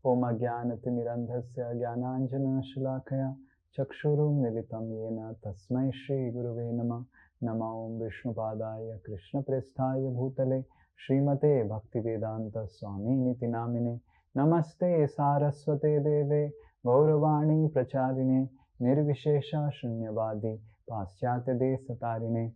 Om Ajnanatirmirandhasya Jnananjana Shalakaya Chakshurum Militam Yena Tasmai Shri Guruve Namah. Nama Om Vishnupadaya Krishna Presthaya Bhutale Srimate Bhaktivedanta Swami Niti Namine Namaste Saraswate Deve Gauravani Pracharine Nirvishesha Shunyavadi Paschate Desatarine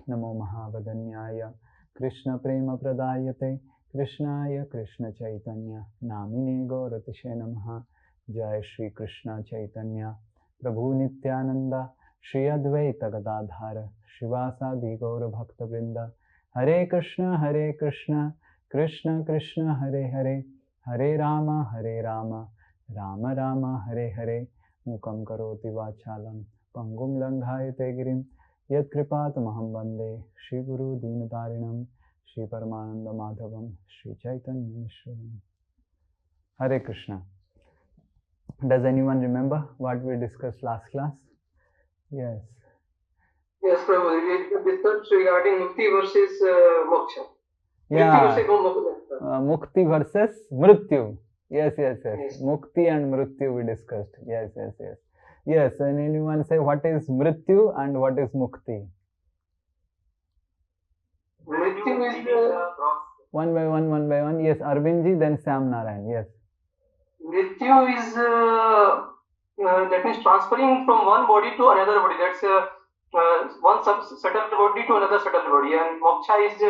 Namo Mahavadanyaya Krishna Prema Pradayate Krishnaya Krishna Chaitanya Namine Gauratishe Namaha Jai Shri Krishna Chaitanya Prabhu Nityananda Shri Advaita Gadadhara Shivasadi Gaura Bhakta Vrinda Hare Krishna Krishna Krishna Hare Hare Hare Rama Rama Rama Hare Hare Mukam Karoti Vachalam Pangum Langhayate Girim Yat Kripatamaham Bande Shri Guru Dinatarinam Shri Paramananda Madhavam Shri Chaitanya Mishram. Hare Krishna. Does anyone remember what we discussed last class? Yes. Yes, Prabhu. We discussed regarding Mukti versus Moksha. Yeah. Mukti versus Mukti versus Mrityu. Yes. Mukti and Mrityu we discussed. Yes. Yes, and anyone say what is Mrityu and what is Mukti? Mrityu is one by one. Yes, Arvindji, then Sam Narayan. Yes. Mrityu is that means transferring from one body to another body. That's one subtle body to another subtle body. And moksha is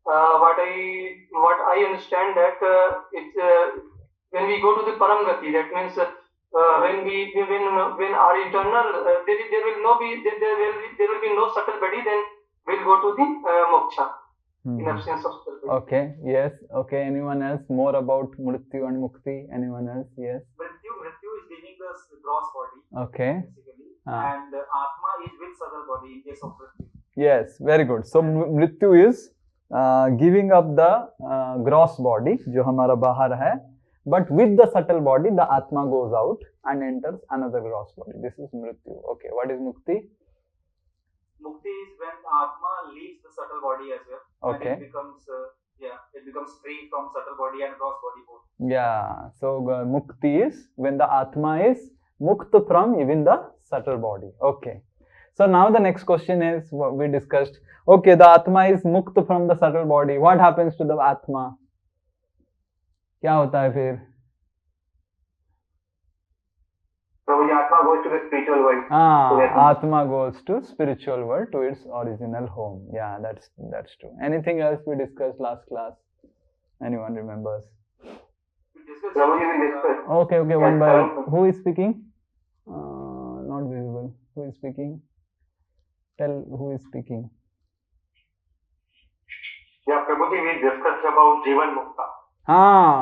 what I understand that it's when we go to the Paramgati. That means when our internal there will be no subtle body. Then we'll go to the moksha. In absence of subtle body. Okay. Yes. Okay. Anyone else more about Mrityu and Mukti? Anyone else? Yes. Mrityu is leaving the gross body. Okay. Basically, and Atma is with subtle body in case of Mrityu. Yes. Very good. So Mrityu is giving up the gross body, जो हमारा बाहर है, but with the subtle body, the Atma goes out and enters another gross body. This is Mrityu. Okay. What is Mukti? Mukti is when Atma leaves the subtle body as well. Okay. And it becomes free from subtle body and gross body both. Yeah. So Mukti is when the Atma is Mukt from even the subtle body. Okay. So now the next question is what we discussed. Okay, the Atma is Mukt from the subtle body. What happens to the Atma? क्या होता है फिर? Atma goes to the spiritual world. Atma goes to spiritual world, to its original home. Yeah, that's true. Anything else we discussed last class? Anyone remembers? Okay, one by one. Who is speaking? Not visible. Who is speaking? Tell who is speaking. Yeah, Prabhuji, we discussed about Jivan Mukta.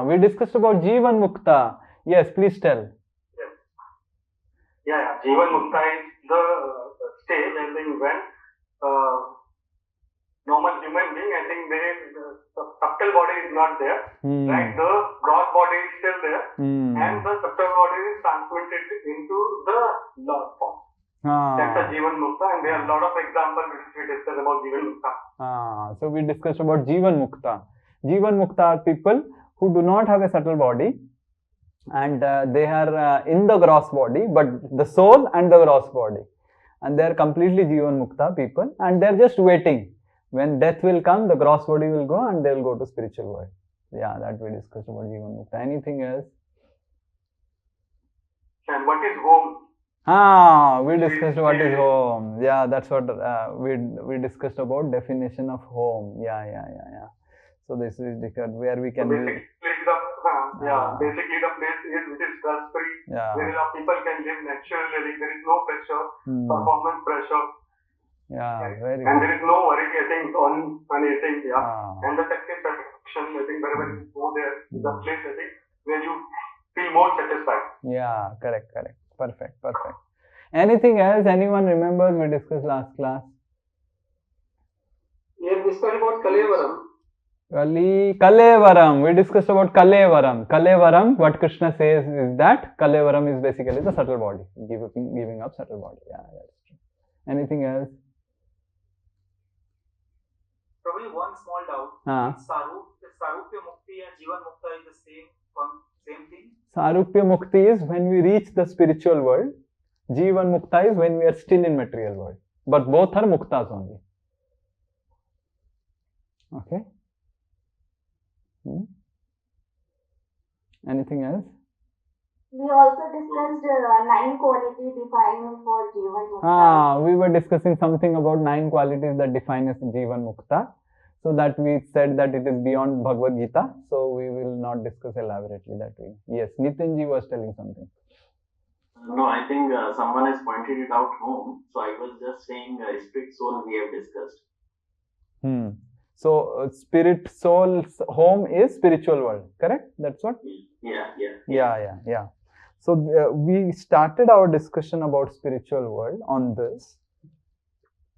We discussed about Jivan Mukta. Yes, please tell. Yeah, Jivan Mukta is the stage, I think, when normal human being, I think the subtle body is not there, right? The gross body is still there, and the subtle body is transmitted into the Lord form. That's the Jivan Mukta, and there are a lot of examples which we discussed about Jivan Mukta. So we discussed about Jivan Mukta. Jivan Mukta are people who do not have a subtle body, and they are in the gross body, but the soul and the gross body, and they are completely Jivan Mukta people, and they are just waiting. When death will come, the gross body will go and they will go to spiritual world. Yeah, that we discussed about Jivan Mukta. Anything else? And what is home? We discussed what is home. Yeah, that's what we discussed about definition of home. Yeah. So this is where we can live. Basically the place is which is stress-free, where people can live naturally. There is no pressure, performance pressure. Yeah, very good. And there is no worry, I think, on anything. And the satisfaction, I think, wherever you go there, is a place, I think, where you feel more satisfied. Yeah, correct. Perfect. Anything else? Anyone remembers we discussed last class? We have discussed about Kalevaram. Kalevaram. We discussed about Kalevaram. Kalevaram, what Krishna says is that Kalevaram is basically the subtle body, giving up subtle body. Yeah, that's true. Anything else? Probably one small doubt. Sarupya Mukti and Jivan Mukta is the same thing. Sarupya Mukti is when we reach the spiritual world. Jivan Mukta is when we are still in material world. But both are Muktas only. Okay. Anything else? We also discussed 9 qualities defined for Jivan Mukta. We were discussing something about 9 qualities that define as Jivan Mukta. So that we said that it is beyond Bhagavad Gita. So we will not discuss elaborately that way. Yes, Nitinji was telling something. No, I think someone has pointed it out home. So I was just saying spirit soul we have discussed. So spirit soul's home is spiritual world, correct? That's what? Yeah. So we started our discussion about spiritual world on this,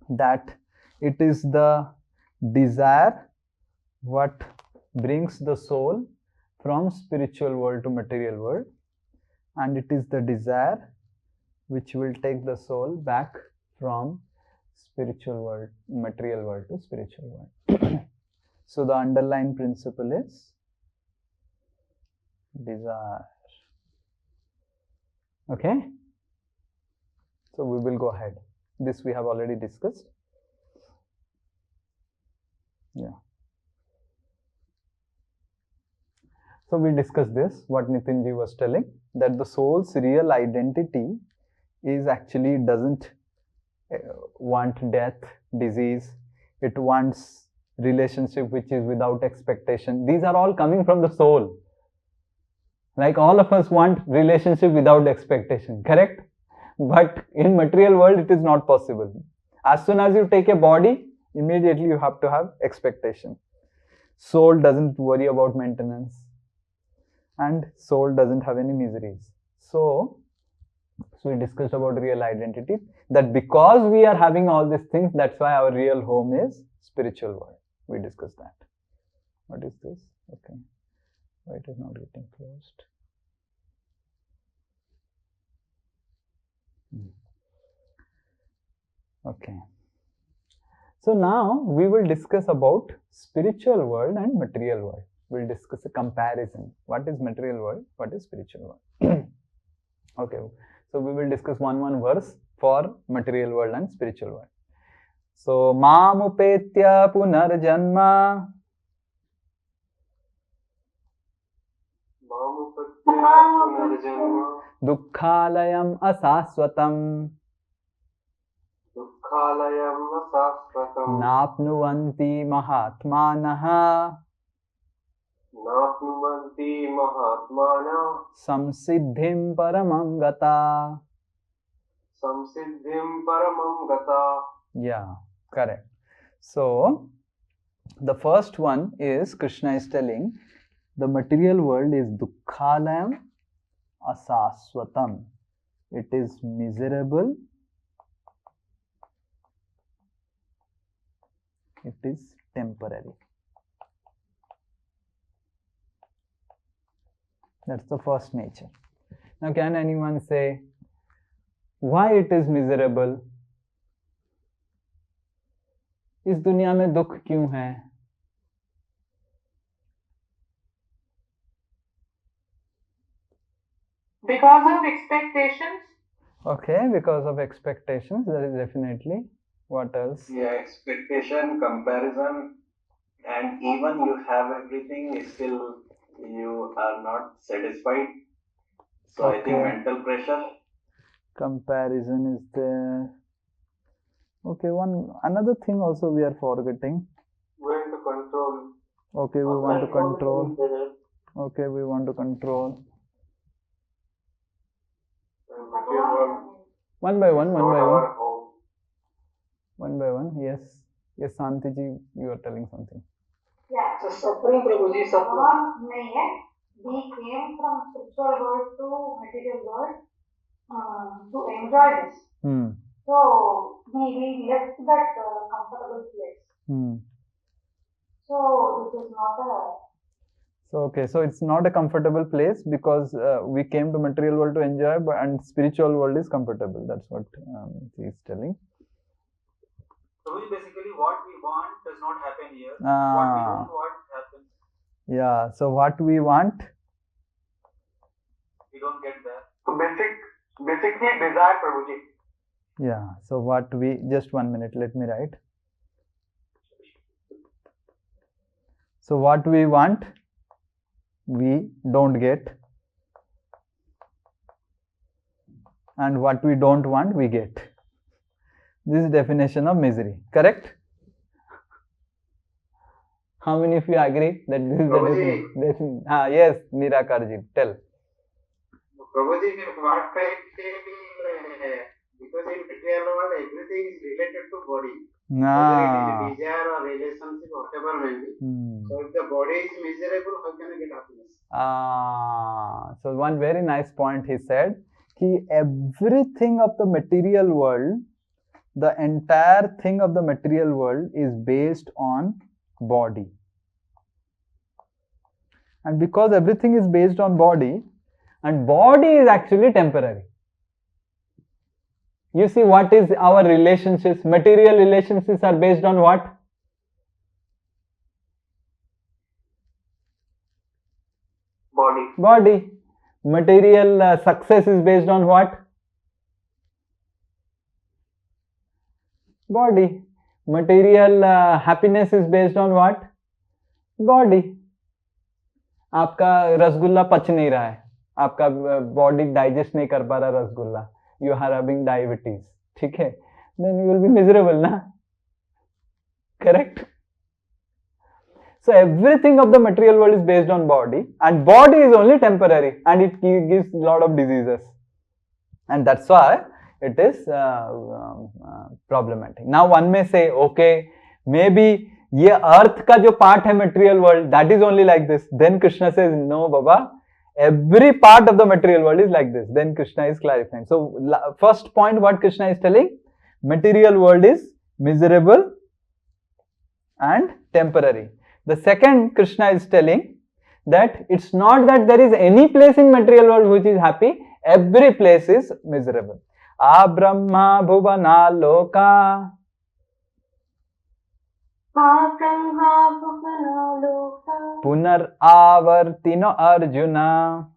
that it is the desire what brings the soul from spiritual world to material world, and it is the desire which will take the soul back from spiritual world, material world to spiritual world. So the underlying principle is desire. Okay? So we will go ahead. This we have already discussed. Yeah. So we discussed this, what Nitinji was telling, that the soul's real identity is actually doesn't want death, disease. It wants relationship which is without expectation. These are all coming from the soul. Like all of us want relationship without expectation, correct? But in material world it is not possible. As soon as you take a body, immediately you have to have expectation. Soul doesn't worry about maintenance, and soul doesn't have any miseries. So we discussed about real identity, that because we are having all these things, that's why our real home is spiritual world. We discussed that. What is this? Okay. Why it is not getting closed? Okay. So now we will discuss about spiritual world and material world. We'll discuss a comparison. What is material world? What is spiritual world? Okay. So we will discuss one verse for material world and spiritual world. So Mamupetya Punarjanma Dukkhalayam Asaswatam Napnuvanti Mahatmanaha Samsiddhim Paramam Gata. Yeah, correct. So the first one is, Krishna is telling, the material world is Dukkhalayam Asaswatam. It is miserable. It is temporary. That's the first nature. Now can anyone say why it is miserable? इस दुनिया में दुख क्यों है? Because of expectations. Okay, because of expectations, that is definitely. What else? Yeah, expectation, comparison, and even you have everything, still you are not satisfied. So Okay. I think mental pressure. Comparison is there. Okay, another thing also we are forgetting. Going to control. Okay, we want to control. Okay, we want to control. One by one. Yes, Santiji, you are telling something. Yeah. So suffering, Prabhuji, suffering. नहीं है. We came from spiritual world to material world to enjoy this. So we left that comfortable place. So it is not a. So okay, so it's not a comfortable place because we came to material world to enjoy, and spiritual world is comfortable. That's what he is telling. So basically what we want does not happen here. What we don't want happens. Yeah, so what we want basically desire, Prabhuji. Yeah, so what we, just 1 minute, let me write. So what we want, we don't get, and what we don't want, we get. This is definition of misery, correct? How many of you agree that this is Prabhuji. the definition? Yes, Nirakarji, tell. Prabhuji, what I feel, because in material world everything is related to body. Whether it is desire or relationship, whatever may be. So if the body is miserable, how can I get happiness? So one very nice point he said, कि everything of the material world, the entire thing of the material world is based on body. And because everything is based on body, and body is actually temporary. You see, what is our relationships? Material relationships are based on what? Body. Material success is based on what? Body. Material happiness is based on what? Body. आपका रसगुल्ला पच नहीं रहा है, आपका body digest नहीं कर पा रहा rasgulla, you are having diabetes, ठीक है, then you will be miserable ना, correct? So everything of the material world is based on body, and body is only temporary, and it gives a lot of diseases, and that's why it is problematic. Now one may say, okay, maybe ये अर्थ का जो part है material world, that is only like this. Then Krishna says no बाबा, every part of the material world is like this. Then Krishna is clarifying. So first point what Krishna is telling, material world is miserable and temporary. The second, Krishna is telling that it's not that there is any place in material world which is happy, every place is miserable. A Brahma Bhuvana Loka, Punar Avartino Arjuna,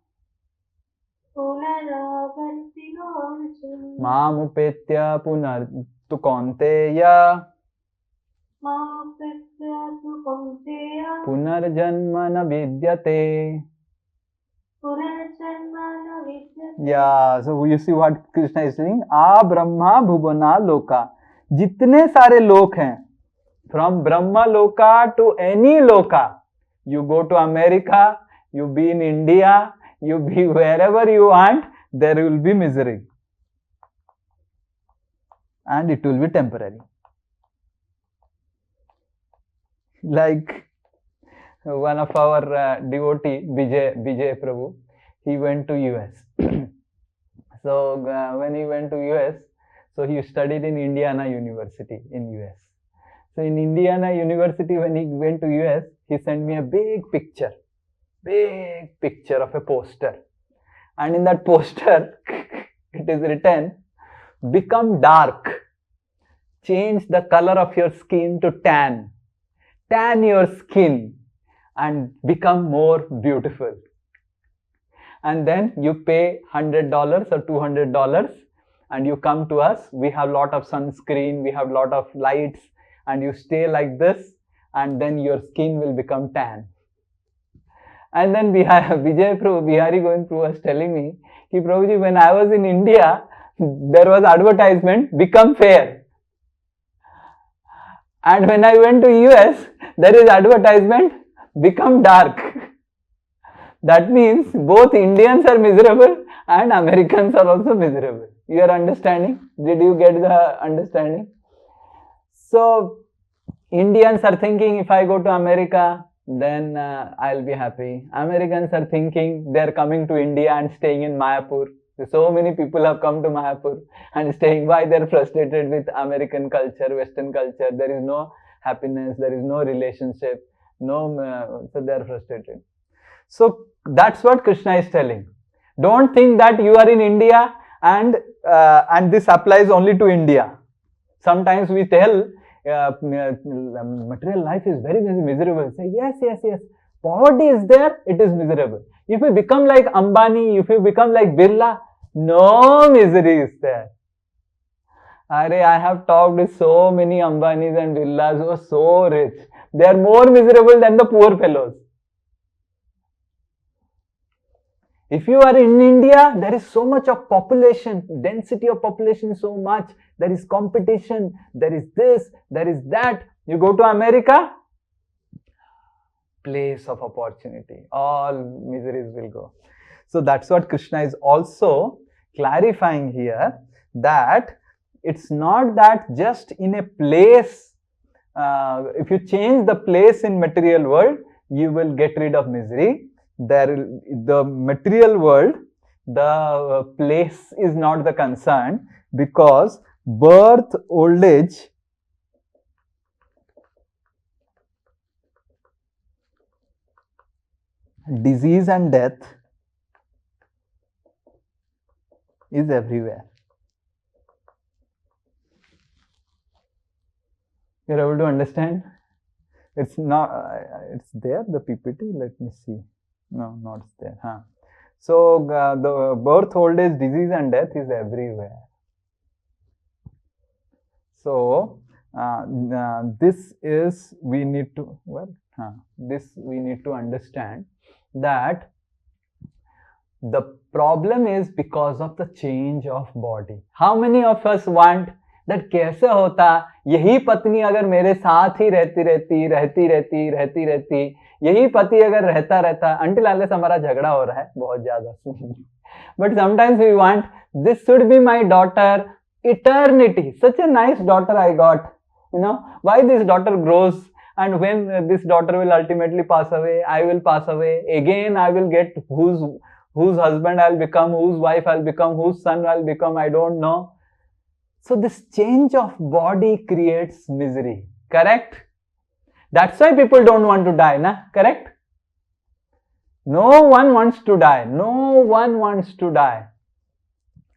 Mamupetya Punar Tukonteya, Punarjanmana Vidyate. Yeah, so you see what Krishna is saying. A Brahma Bhuvana Loka. जितने सारे लोक हैं, from Brahma Loka to any Loka, you go to America, you be in India, you be wherever you want, there will be misery. And it will be temporary. Like one of our devotee, Vijay Prabhu, he went to US. So when he went to US, so he studied in Indiana University in US. So in Indiana University, when he went to US, he sent me a big picture of a poster. And in that poster, it is written, become dark, change the color of your skin to tan your skin and become more beautiful. And then you pay $100 or $200 and you come to us. We have lot of sunscreen, we have lot of lights, and you stay like this, and then your skin will become tan. And then Vijay Prabhu, Bihari Govind Prabhu was telling me, ki Prabhuji, when I was in India, there was advertisement, become fair. And when I went to US, there is advertisement, become dark. That means both Indians are miserable and Americans are also miserable. You are understanding? Did you get the understanding? So Indians are thinking, if I go to America, then I'll be happy. Americans are thinking they are coming to India and staying in Mayapur. So many people have come to Mayapur and staying. Why? They are frustrated with American culture, Western culture. There is no happiness, there is no relationship, so they are frustrated. So that's what Krishna is telling. Don't think that you are in India and this applies only to India. Sometimes we tell material life is very miserable. Say yes. Poverty is there, it is miserable. If you become like Ambani, if you become like Birla, No misery is there. I have talked with so many Ambanis and Birlas who are so rich. They are more miserable than the poor fellows. If you are in India, there is so much of population, density of population so much. There is competition, there is this, there is that. You go to America, place of opportunity. All miseries will go. So that's what Krishna is also clarifying here, that it's not that just in a place, if you change the place in material world, you will get rid of misery. The material world, the place is not the concern, because birth, old age, disease and death is everywhere. You're able to understand? It's not, it's there, the PPT, let me see. No, not there. So, the birth, old age, disease and death is everywhere. So, this is, we need to, this we need to understand, that the problem is because of the change of body. How many of us want that कैसे होता, यही पत्नी अगर मेरे साथ ही रहती, यही पति अगर रहता, until unless हमारा झगड़ा हो रहा है बहुत ज्यादा. But sometimes we want, this should be my daughter, eternity. Such a nice daughter I got. Why this daughter grows, and when this daughter will ultimately pass away, I will pass away. Again, I will get whose husband I'll become, whose wife I'll become, whose son I'll become, I don't know. So this change of body creates misery. Correct? That's why people don't want to die, na? Correct? No one wants to die. No one wants to die.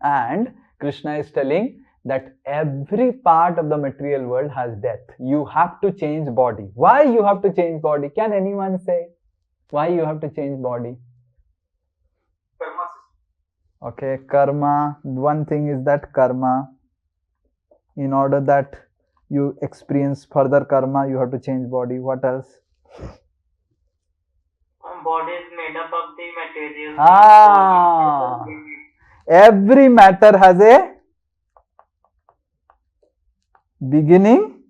And Krishna is telling that every part of the material world has death. You have to change body. Why you have to change body? Can anyone say why you have to change body? Karma. Okay, karma. One thing is that karma. In order that you experience further karma, you have to change body. What else? Body is made up of the material. Every matter has a beginning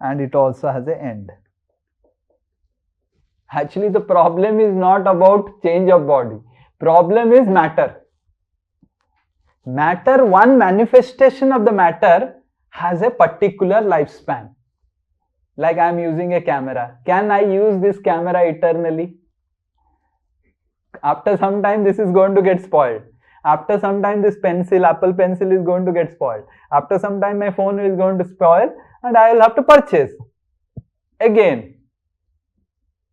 and it also has an end. Actually, the problem is not about change of body. Problem is matter. Matter, one manifestation of the matter has a particular lifespan. Like I am using a camera. Can I use this camera eternally? After some time, this is going to get spoiled. After some time, this pencil, Apple pencil is going to get spoiled. After some time, my phone is going to spoil and I will have to purchase again.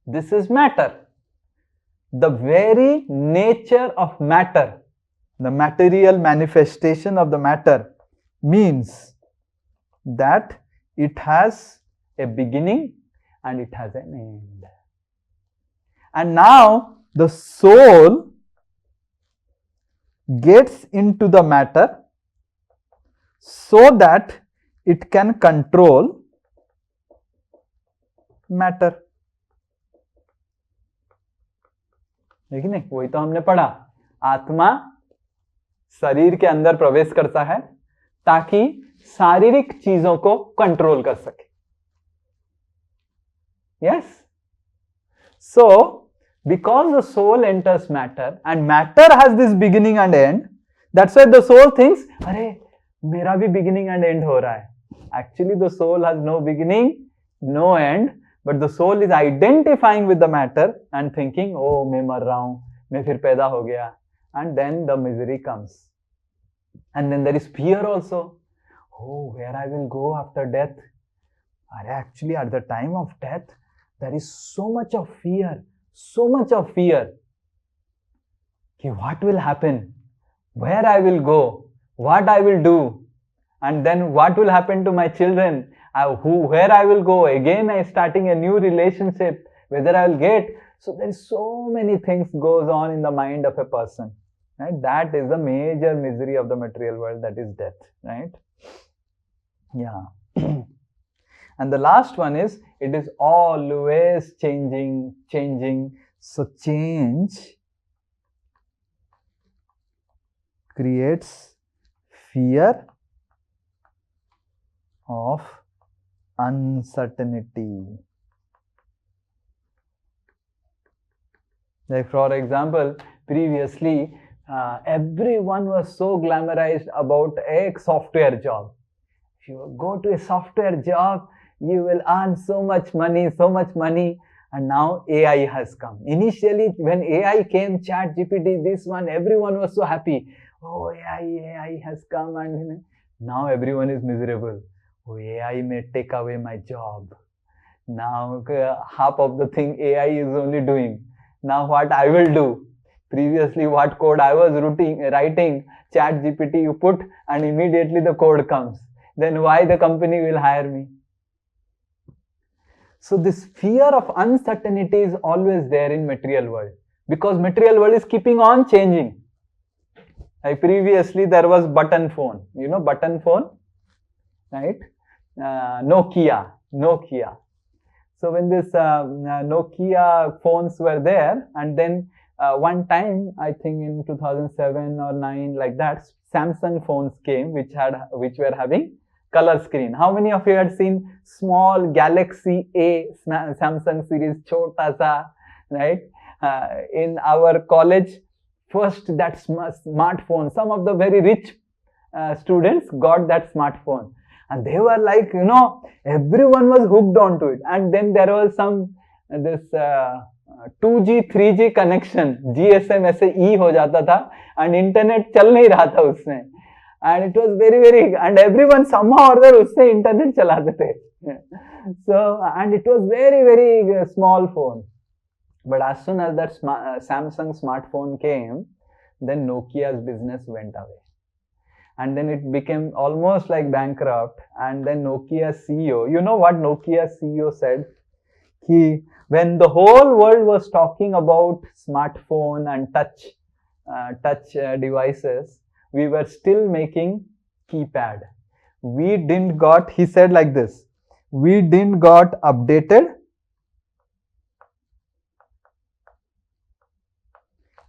This is matter. The very nature of matter, the material manifestation of the matter, means that it has a beginning and it has an end. And now the soul gets into the matter so that it can control matter. लेकिन नहीं, वही तो हमने पढ़ा, आत्मा शरीर के अंदर प्रवेश करता है ताकि शारीरिक चीजों को कंट्रोल कर सके. Yes? So, because the soul enters matter and matter has this beginning and end, that's why the soul thinks, अरे मेरा भी beginning and end हो रहा है. Actually, the soul has no beginning, no end, but the soul is identifying with the matter and thinking, oh, मैं मर रहा हूं, मैं फिर पैदा हो गया, and then the misery comes. And then there is fear also. Oh, where I will go after death? Actually, at the time of death, there is so much of fear. So much of fear. What will happen? Where I will go? What I will do? And then what will happen to my children? Where I will go? Again, I starting a new relationship. Whether I will get. So there is so many things goes on in the mind of a person, right? That is the major misery of the material world, that is death, right? Yeah. And the last one is, it is always changing. So change creates fear of uncertainty. Like for example, previously everyone was so glamorized about a software job. If you go to a software job, you will earn so much money. And now AI has come. Initially, when AI came, ChatGPT, this one, everyone was so happy. Oh, AI has come, and now everyone is miserable. Oh, AI may take away my job. Now half of the thing AI is only doing. Now what I will do? Previously, what code I was writing, ChatGPT you put, and immediately the code comes. Then why the company will hire me? So this fear of uncertainty is always there in material world, because material world is keeping on changing. Like previously there was button phone, button phone, right? Nokia. So when this Nokia phones were there, and then one time, I think in 2007 or 9, like that, Samsung phones came, which were having color screen. How many of you had seen small Galaxy A Samsung series, chota sa, right? In our college, first that smartphone, some of the very rich students got that smartphone, and they were like, everyone was hooked onto it. And then there was this 2G 3G connection, GSM ऐसे E हो जाता था, and internet चल नहीं रहा था उसमें. And it was very, and everyone somehow or other उससे internet चलाते थे. So, and it was very small phone. But as soon as that Samsung smartphone came, then Nokia's business went away. And then it became almost like bankrupt. And then Nokia's CEO, you know what Nokia's CEO said? When the whole world was talking about smartphone and touch devices, we were still making keypad. He said like this, we didn't got updated,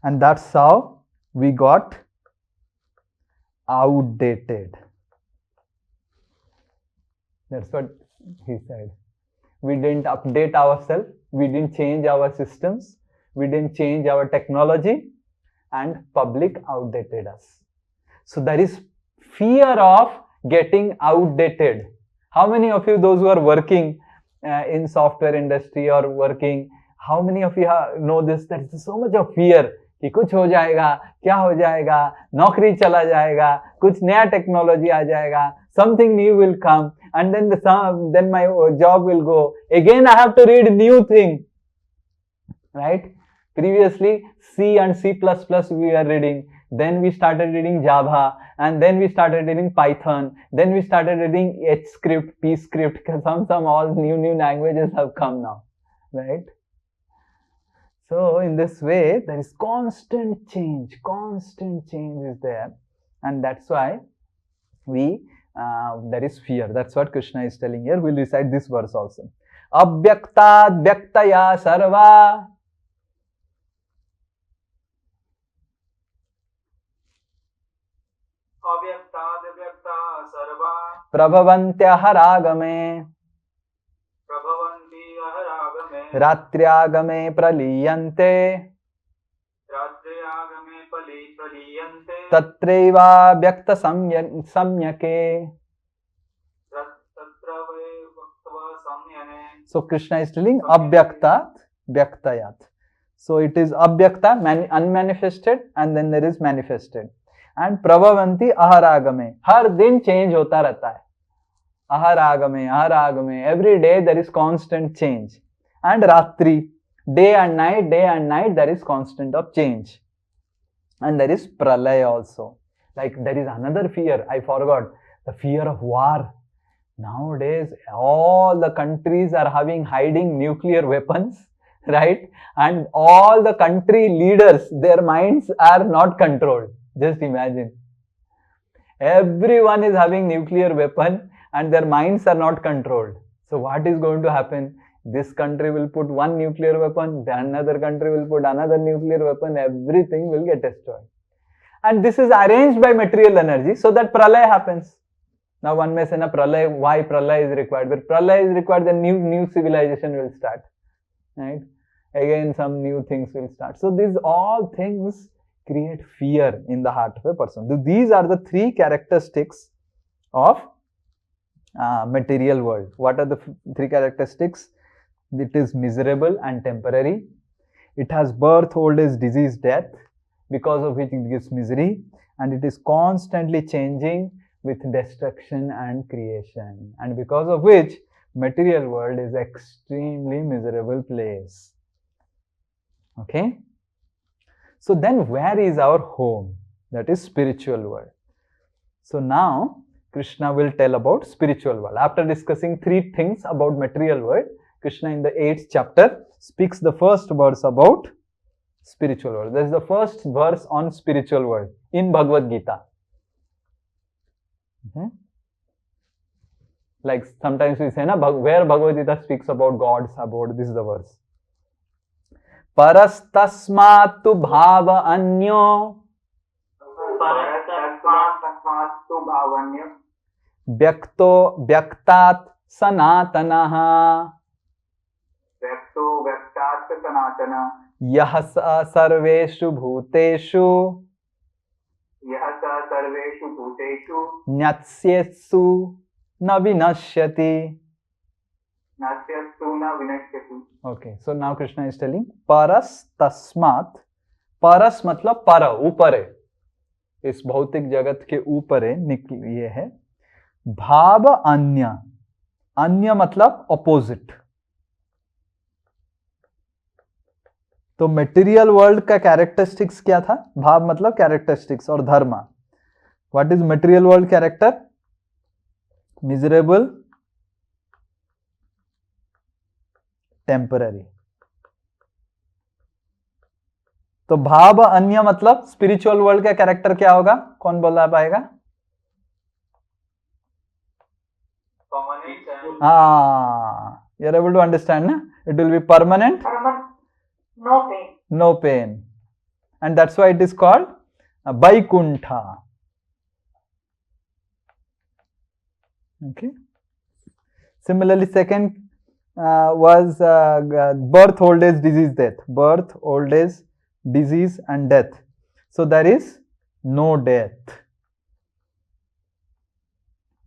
and that's how we got outdated. That's what he said. We didn't update ourselves, we didn't change our systems, we didn't change our technology, and public outdated us. So there is fear of getting outdated. How many of you, those who are working in software industry or working, how many of you know this? There is so much of fear कि कुछ हो जाएगा, क्या हो जाएगा, नौकरी चला जाएगा, कुछ नया टेक्नोलॉजी आ जाएगा, something new will come, and then my job will go. Again, I have to read new thing, right? Previously, C and C++ we were reading. Then we started reading Java, and then we started reading Python. Then we started reading H script, P script. Some all new languages have come now, right? So in this way, there is constant change is there, and that's why there is fear. That's what Krishna is telling here. We'll recite this verse also. Abhyakta vyaktaya sarva. Prabhavantyahārāgame Ratriyāgame praliyante Tatraiva vyakta samyake. So Krishna is telling abhyaktat vyaktayat. So it is abhyakta, unmanifested, and then there is manifested. And prabhavanti aharagame, har din change hota rehta hai. Aharagame, every day there is constant change. And ratri, day and night there is constant of change. And there is pralaya also. Like there is another fear, I forgot, the fear of war. Nowadays all the countries are hiding nuclear weapons, right? And all the country leaders, their minds are not controlled. Just imagine. Everyone is having nuclear weapon and their minds are not controlled. So what is going to happen? This country will put one nuclear weapon, the another country will put another nuclear weapon, everything will get destroyed. And this is arranged by material energy so that pralaya happens. Now one may say, na pralaya, why pralaya is required? But pralaya is required, then new civilization will start. Right? Again, some new things will start. So these all things create fear in the heart of a person. So these are the three characteristics of material world. What are the three characteristics? It is miserable and temporary. It has birth, old age, disease, death, because of which it gives misery, and it is constantly changing with destruction and creation, and because of which material world is extremely miserable place. Okay? So then where is our home? That is spiritual world. So now Krishna will tell about spiritual world. After discussing three things about material world, Krishna in the 8th chapter speaks the first verse about spiritual world. This is the first verse on spiritual world in Bhagavad Gita. Okay. Like sometimes we say, na, where Bhagavad Gita speaks about gods, about this is the verse. Parastasmatu bhava anyo vyakto vyaktat sanatanaha यह सर्वेषु भूतेषु न्यस्येत्सु न विनश्यति. Okay, so now Krishna is telling paras tasmat. Paras मतलब पर, ऊपर है, इस भौतिक जगत के ऊपर है, ये है. भाव अन्य, अन्य मतलब ऑपोजिट. तो मेटीरियल वर्ल्ड का कैरेक्टरिस्टिक्स क्या था? भाव मतलब कैरेक्टरिस्टिक्स और धर्म. What is material world character? Miserable, temporary. तो भाव अन्य मतलब स्पिरिचुअल वर्ल्ड का कैरेक्टर क्या होगा? कौन बोला पाएगा? हाँ, you are able to understand, na? It will be permanent. No pain. No pain. And that's why it is called Vaikuntha. Okay. Similarly, second was birth, old age, disease, death. Birth, old age, disease and death. So there is no death,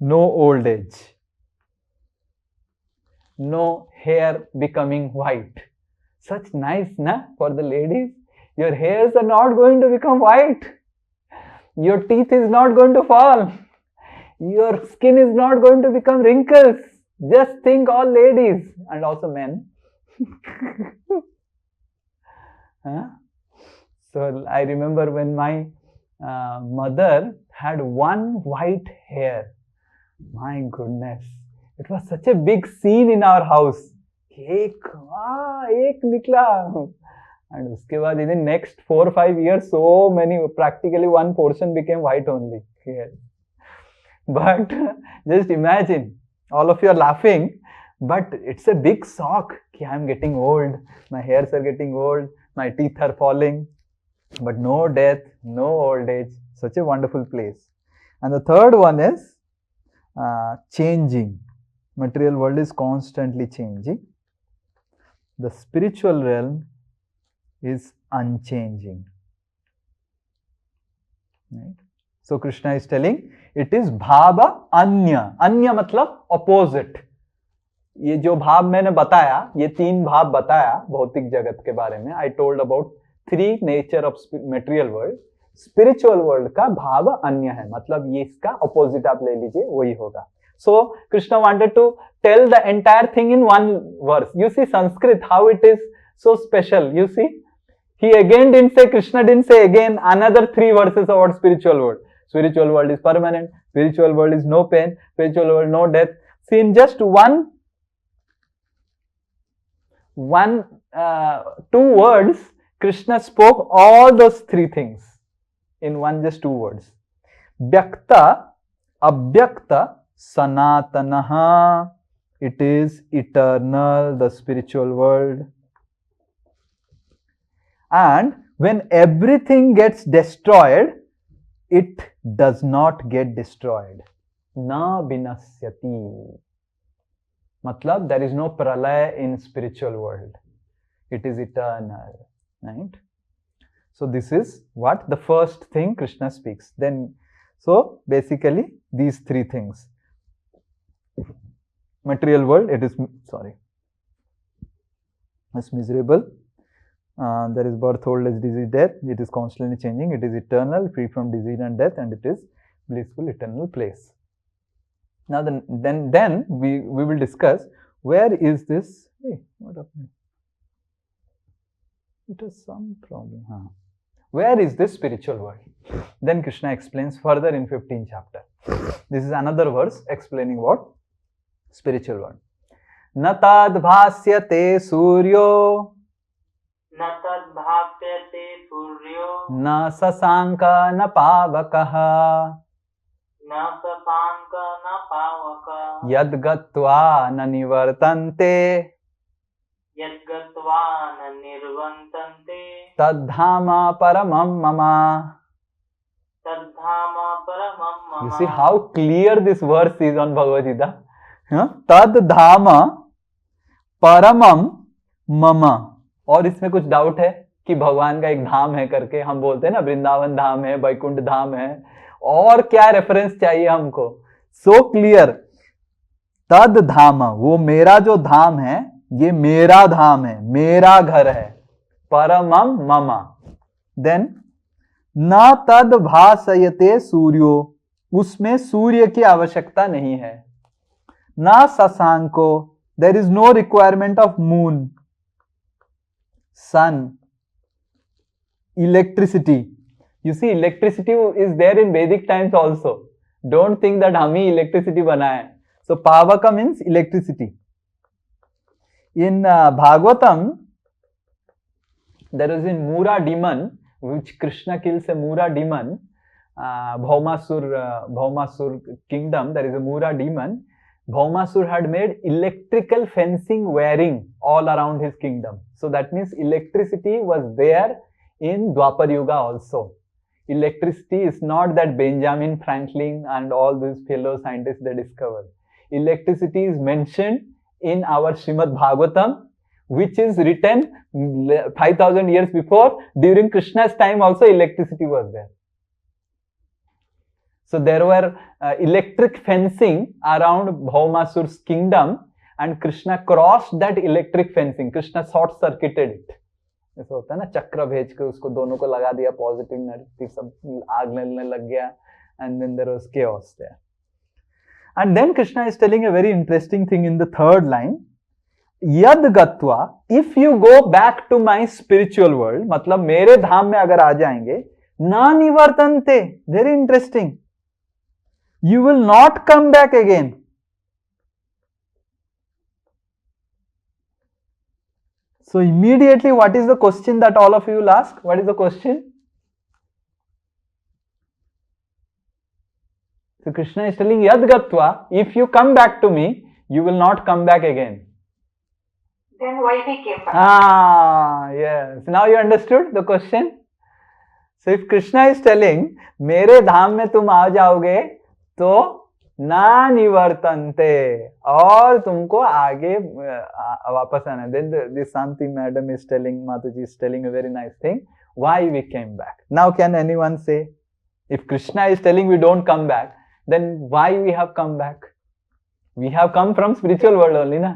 no old age, no hair becoming white. Such nice, na, for the ladies. Your hairs are not going to become white. Your teeth is not going to fall. Your skin is not going to become wrinkles. Just think, all ladies and also men. Huh? So I remember when my mother had one white hair. My goodness, it was such a big scene in our house. एक निकला. And उसके बाद in the next 4 or 5 years, so many, practically one portion became white only. Yes. But just imagine, all of you are laughing, but it's a big shock. I am getting old, my hairs are getting old, my teeth are falling, but no death, no old age. Such a wonderful place. And the third one is changing. Material world is constantly changing. The spiritual realm is unchanging. Right? So Krishna is telling it is bhava anya. Anya मतलब opposite. ये जो भाव मैंने बताया, ये 3 भाव बताया भौतिक जगत के बारे में. I told about 3 nature of material world. Spiritual world का भाव अन्य है, मतलब ये इसका opposite आप ले लीजिए, वही होगा. So Krishna wanted to tell the entire thing in one verse. You see Sanskrit, how it is so special. You see, he again didn't say, Krishna didn't say again another 3 verses about spiritual world. Spiritual world is permanent. Spiritual world is no pain. Spiritual world no death. See, in just one two words, Krishna spoke all those three things in one, just two words. Vyakta, Abhyakta, Sanatanaha. It is eternal, the spiritual world. And when everything gets destroyed, it does not get destroyed. Na vinasyati. Matlab, there is no pralaya in spiritual world. It is eternal, right? So this is what the first thing Krishna speaks. Then, so basically these three things. Material world, it is, it's miserable. There is birth, old age, disease, death. It is constantly changing. It is eternal, free from disease and death, and it is blissful eternal place. Now then we will discuss where is this. Hey, what happened? It has some problem. Where is this spiritual world? Then Krishna explains further in 15th chapter. This is another verse explaining what? Spiritual world. Na tad bhasyate suryo. Na tad bhasyate suryo. Na sasanka na pavakaha. Na sasanka na pavaka. Yad gatva na nivartante. Yad gatva na nirvantante. Tadhama paramam mama. Tadhama paramam mama. You see how clear this verse is on Bhagavad Gita. Tadhama paramam mama. और इसमें कुछ doubt है कि भगवान का एक धाम है करके हम बोलते हैं ना, वृंदावन धाम है, वैकुंठ धाम है, और क्या रेफरेंस चाहिए हमको? So clear. तद धाम, वो मेरा जो धाम है, ये मेरा धाम है, मेरा घर है. परमम ममा. देन न तद भासयते सूर्यो, उसमें सूर्य की आवश्यकता नहीं है. न Shashanko, there is no requirement of moon. Sun, electricity. You see, electricity is there in Vedic times also. Don't think that हम ही electricity बनाए. So Pavaka means electricity. In Bhagavatam, there is in Mura demon, which Krishna kills a Mura demon. Bhaumasur kingdom, there is a Mura demon. Bhaumasur had made electrical fencing wiring all around his kingdom. So that means electricity was there in Dwapar Yuga also. Electricity is not that Benjamin Franklin and all these fellow scientists they discovered. Electricity is mentioned in our Srimad Bhagavatam, which is written 5000 years before. During Krishna's time also electricity was there. So there were electric fencing around Bhaumasur's kingdom, and Krishna crossed that electric fencing. Krishna short circuited it. ऐसा होता है ना, चक्र भेज के उसको दोनों को लगा दिया, पॉजिटिव नेगेटिव सब आग लगने लग गया, and then there was chaos there. And then Krishna is telling a very interesting thing in the third line. Yad gatva, if you go back to my spiritual world, मतलब मेरे धाम में अगर आ जाएंगे, ना निवर्तन्ते, very interesting. You will not come back again. So immediately, what is the question that all of you will ask? What is the question? So Krishna is telling Yad Gatva, if you come back to me, you will not come back again. Then why he came back? Yes. Now you understood the question? So if Krishna is telling, मेरे धाम में तुम आ जाओगे, तो ना निवर्तन्ते, और तुमको आगे वापस आना. Then this Santi madam is telling, Mataji is telling a very nice thing. Why we came back? Now can anyone say, if Krishna is telling we don't come back, then why we have come back? We have come from spiritual world only, na?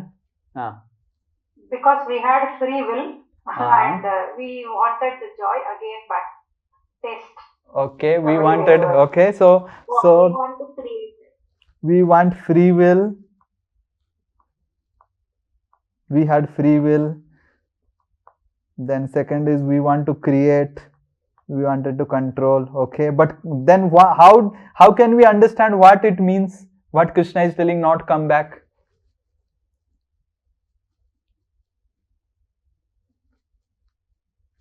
Because we had free will and we wanted the joy again, but taste. Okay, we wanted, okay, so we want to create. We want free will. We had free will. Then second is we want to create. We wanted to control. Okay, but then how can we understand what it means? What Krishna is telling, not come back?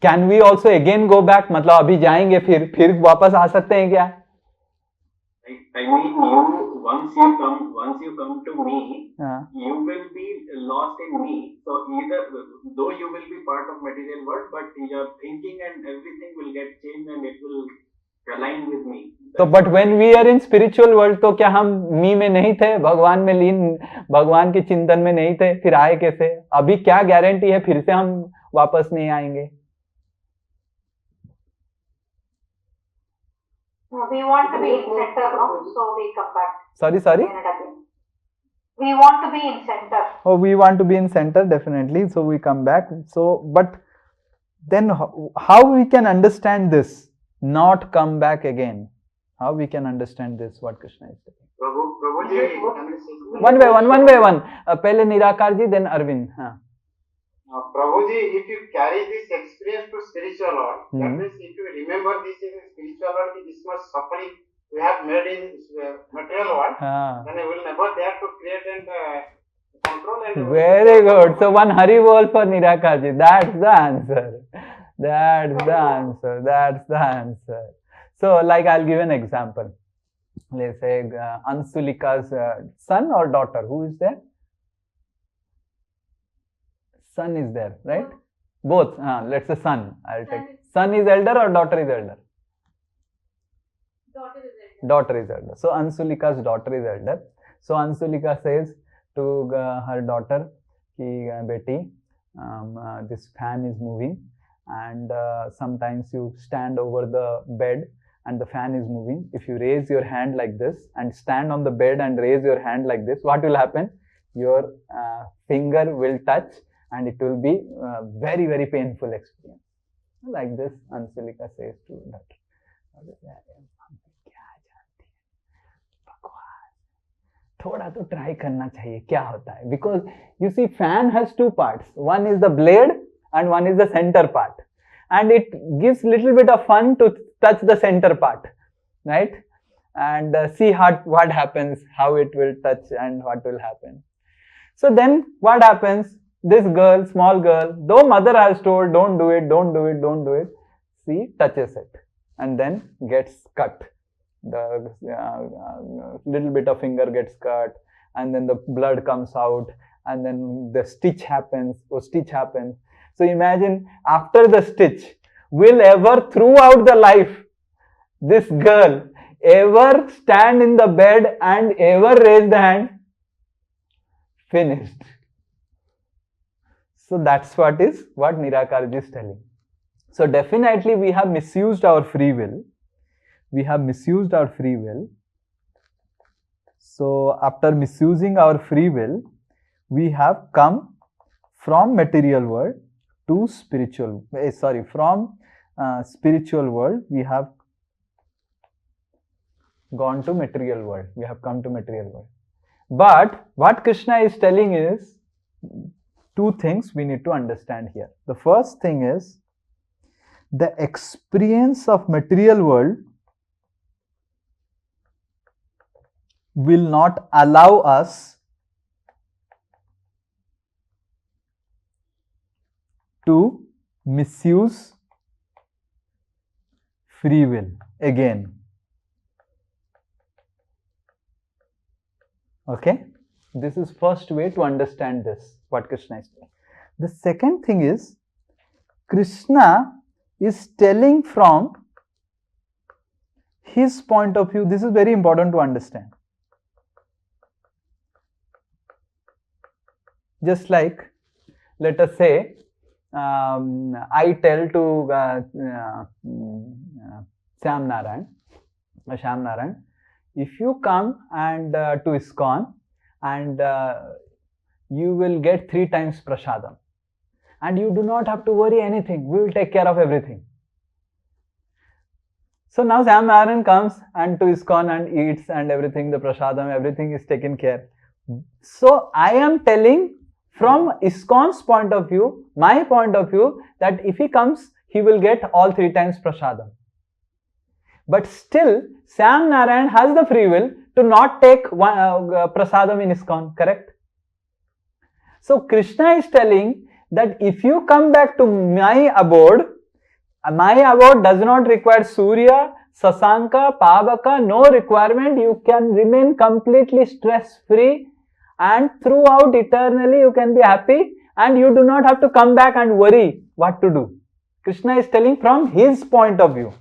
Can we also again go back? मतलब अभी जाएंगे फिर वापस आ सकते हैं क्या? I mean, once you come to me, you will be lost in me. So either, though you will be part of material world, but your thinking and everything will get changed and it will align with me. तो but when we are in spiritual world, तो क्या हम मी में नहीं थे, भगवान में लीन, भगवान के चिंतन में नहीं थे, फिर आए कैसे? अभी क्या गारंटी है फिर से हम वापस नहीं आएंगे? We want to be in center, no? So we come back. Sorry. Again and again. We want to be in center. Oh, we want to be in center, definitely. So we come back. So, but then how we can understand this? Not come back again. How we can understand this? What Krishna is saying? Prabhuji, One by one. पहले निराकार जी, then Arvind. हाँ. Prabhuji, if you carry this experience to spiritual world, that means if you remember this in spiritual world, this much suffering we have made in material world, then we will never dare to create and control. And very good. So one Hari Bol for Nirakar ji. That's the answer. That's the answer. So like I'll give an example. Let's say Ansulika's son or daughter. Who is there? Son is there, right? Both. Let's say son. I'll take. Son is elder or daughter is elder? Daughter is elder. So Ansulika's daughter is elder. So Ansulika says to her daughter, "Ki beti, this fan is moving, and sometimes you stand over the bed and the fan is moving. If you raise your hand like this and stand on the bed and raise your hand like this, what will happen? Your finger will touch and it will be very, very painful experience." Like this, Ansulika says to daughter. थोड़ा तो try करना चाहिए क्या होता है, because you see fan has two parts, one is the blade and one is the center part, and it gives little bit of fun to touch the center part, right? And see what happens, how it will touch and what will happen. So then what happens, this girl, small girl, though mother has told don't do it, she touches it and then gets cut. The little bit of finger gets cut and then the blood comes out and then the stitch happens. So imagine after the stitch, will ever throughout the life this girl ever stand in the bed and ever raise the hand? Finished. So that's what Nirakarji is telling. So definitely we have misused our free will. So after misusing our free will, we have come from material world to spiritual. From spiritual world we have gone to material world. We have come to material world. But what Krishna is telling is two things we need to understand here. The first thing is the experience of material world will not allow us to misuse free will again. Okay, this is first way to understand this, what Krishna is saying. The second thing is Krishna is telling from his point of view. This is very important to understand. Just like, let us say, I tell to Shyam Narayan, if you come and to ISKCON and you will get 3 times prasadam and you do not have to worry anything, we will take care of everything. So now Shyam Narayan comes and to ISKCON and eats and everything, the prasadam, everything is taken care. So I am telling from ISKCON's point of view, my point of view, that if he comes, he will get all 3 times prasadam. But still, Shyam Narayan has the free will to not take prasadam in ISKCON, correct? So Krishna is telling that if you come back to my abode, My abode does not require Surya, Sasanka, Pavaka, no requirement. You can remain completely stress-free and throughout eternally you can be happy and you do not have to come back and worry what to do. Krishna is telling from his point of view.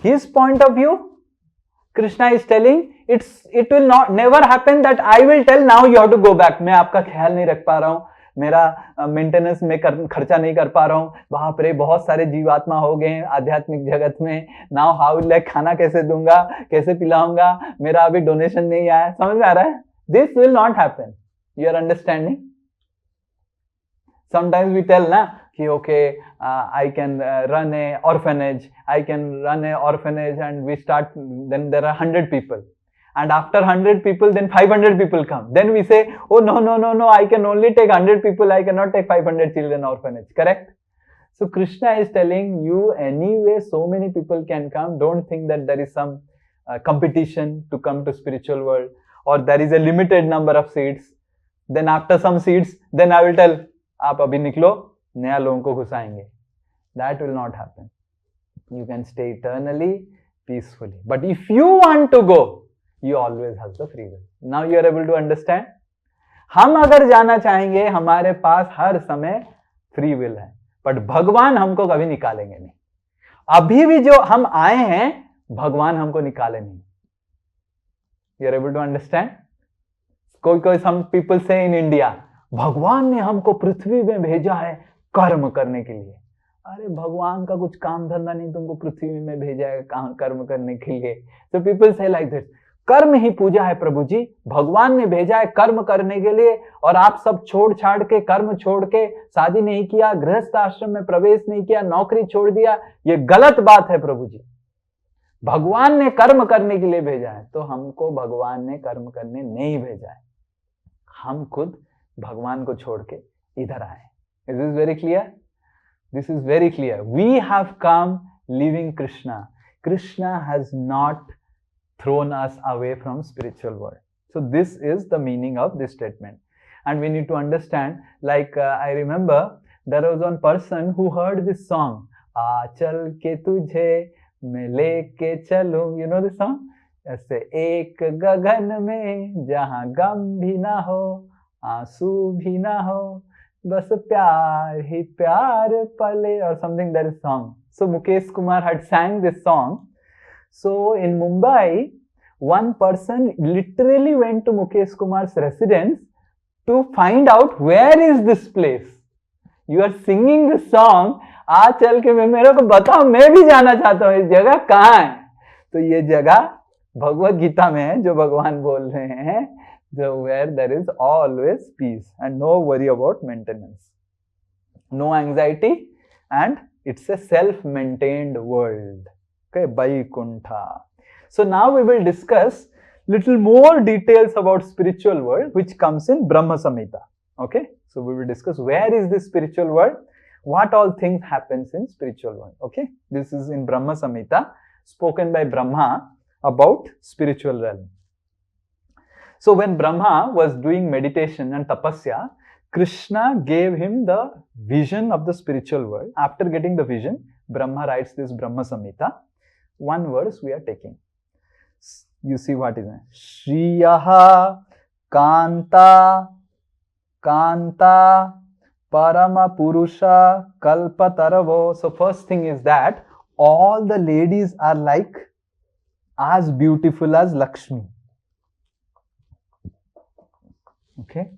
His point of view, Krishna is telling it will not never happen that I will tell now you have to go back. मैं आपका ख्याल नहीं रख पा रहा हूँ, मेरा maintenance में खर्चा नहीं कर पा रहा हूँ, बाप रे बहुत सारे जीवात्मा हो गए हैं आध्यात्मिक जगत में, नाउ हाउ विल आई खाना कैसे दूंगा, कैसे पिलाऊंगा, मेरा अभी डोनेशन नहीं आया, समझ में आ रहा है? This will not happen. You are understanding? Sometimes we tell ना कि okay, I can run a orphanage, and we start, then there are 100 people. And after 100 people, then 500 people come. Then we say, oh no, I can only take 100 people, I cannot take 500 children orphanage. Correct? So Krishna is telling you, anyway, so many people can come. Don't think that there is some competition to come to spiritual world, or there is a limited number of seats. Then after some seats, then I will tell, आप अभी निकलो, नया लोगों को घुसाएंगे. That will not happen. You can stay eternally, peacefully. But if you want to go, you always have the free will. Now you are able to understand? हम अगर जाना चाहेंगे, हमारे पास हर समय फ्री विल है, बट भगवान हमको कभी निकालेंगे नहीं. अभी भी जो हम आए हैं, भगवान हमको निकाले नहीं. You are able to understand? कोई some people say in India, भगवान ने हमको पृथ्वी में भेजा है कर्म करने के लिए. अरे भगवान का कुछ काम धंधा नहीं, तुमको पृथ्वी में भेजा है कर्म करने के लिए. So people say like this, कर्म ही पूजा है प्रभु जी, भगवान ने भेजा है कर्म करने के लिए, और आप सब छोड़ छाड़ के, कर्म छोड़ के, शादी नहीं किया, गृहस्थ आश्रम में प्रवेश नहीं किया, नौकरी छोड़ दिया, ये गलत बात है प्रभु जी. भगवान ने कर्म करने के लिए भेजा है. तो हमको भगवान ने कर्म करने नहीं भेजा है, हम खुद भगवान को छोड़ के इधर आए. Is this very clear? This is very clear. We have come leaving Krishna. Krishna has not thrown us away from spiritual world. So this is the meaning of this statement. And we need to understand, like I remember there was one person who heard this song, Aachal ke tujhe main leke chalun. You know this song? ऐसे एक गगन में जहाँ गम भी ना हो, आंसू भी ना हो, बस प्यार ही प्यार पले, or something, that is song. So Mukesh Kumar had sang this song. So in Mumbai, one person literally went to Mukesh Kumar's residence to find out where is this place. You are singing this song, आ चल के मेरे को बताओ, मैं भी जाना चाहता हूँ, इस जगह कहाँ है. तो ये जगह भगवद गीता में है, जो भगवान बोल रहे हैं, where there is always peace and no worry about maintenance, no anxiety, and it's a self-maintained world. Okay, Vaikuntha. So now we will discuss little more details about spiritual world, which comes in Brahma Samhita. Okay, so we will discuss where is this spiritual world, what all things happens in spiritual world. Okay, this is in Brahma Samhita, spoken by Brahma about spiritual realm. So when Brahma was doing meditation and tapasya, Krishna gave him the vision of the spiritual world. After getting the vision, Brahma writes this Brahma Samhita. One verse we are taking. You see what is it? Shriyaha Kanta Parama Purusha Kalpataravo. So first thing is that all the ladies are like as beautiful as Lakshmi. Okay.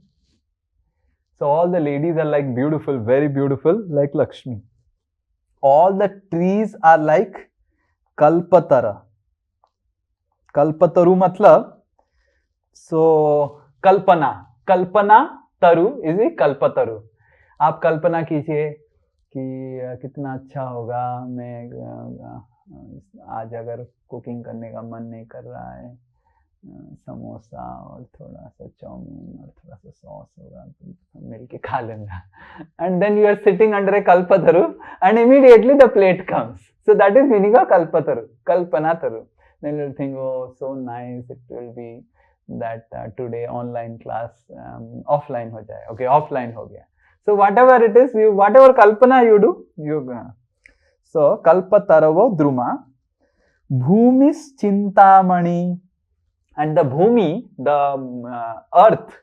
So all the ladies are like beautiful, very beautiful, like Lakshmi. All the trees are like Kalpatara. Kalpataru matlab, so Kalpana. Kalpana Taru is a Kalpataru. आप कल्पना कीजिए कि कितना अच्छा होगा, मैं आज अगर cooking करने का मन नहीं कर रहा है, समोसा और थोड़ा सा चाउमीन और थोड़ा सा सॉस होगा तो मिलके खा लेंगे. And then you are sitting under a kalpataru and immediately the plate comes. So that is meaning of kalpataru, kalpanataru. Then you will think, oh, so nice it will be that today online class offline हो जाए. Okay, offline हो गया. So whatever it is, whatever kalpana you do, so kalpataravo druma, bhumis chintamani, and the bhumi, the earth,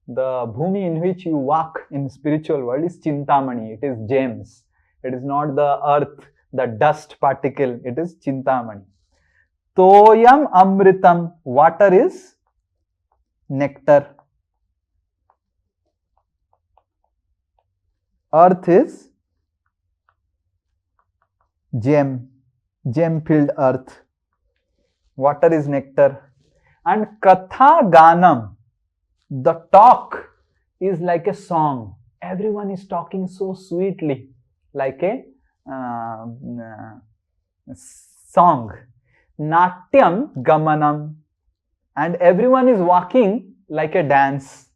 the bhumi in which you walk in spiritual world is chintamani. It is gems. It is not the earth, the dust particle. It is chintamani. Toyam amritam. Water is nectar. Earth is gem filled earth. Water is nectar. And katha ganam, the talk is like a song. Everyone is talking so sweetly, like a song. Natyam gamanam, and everyone is walking like a dance.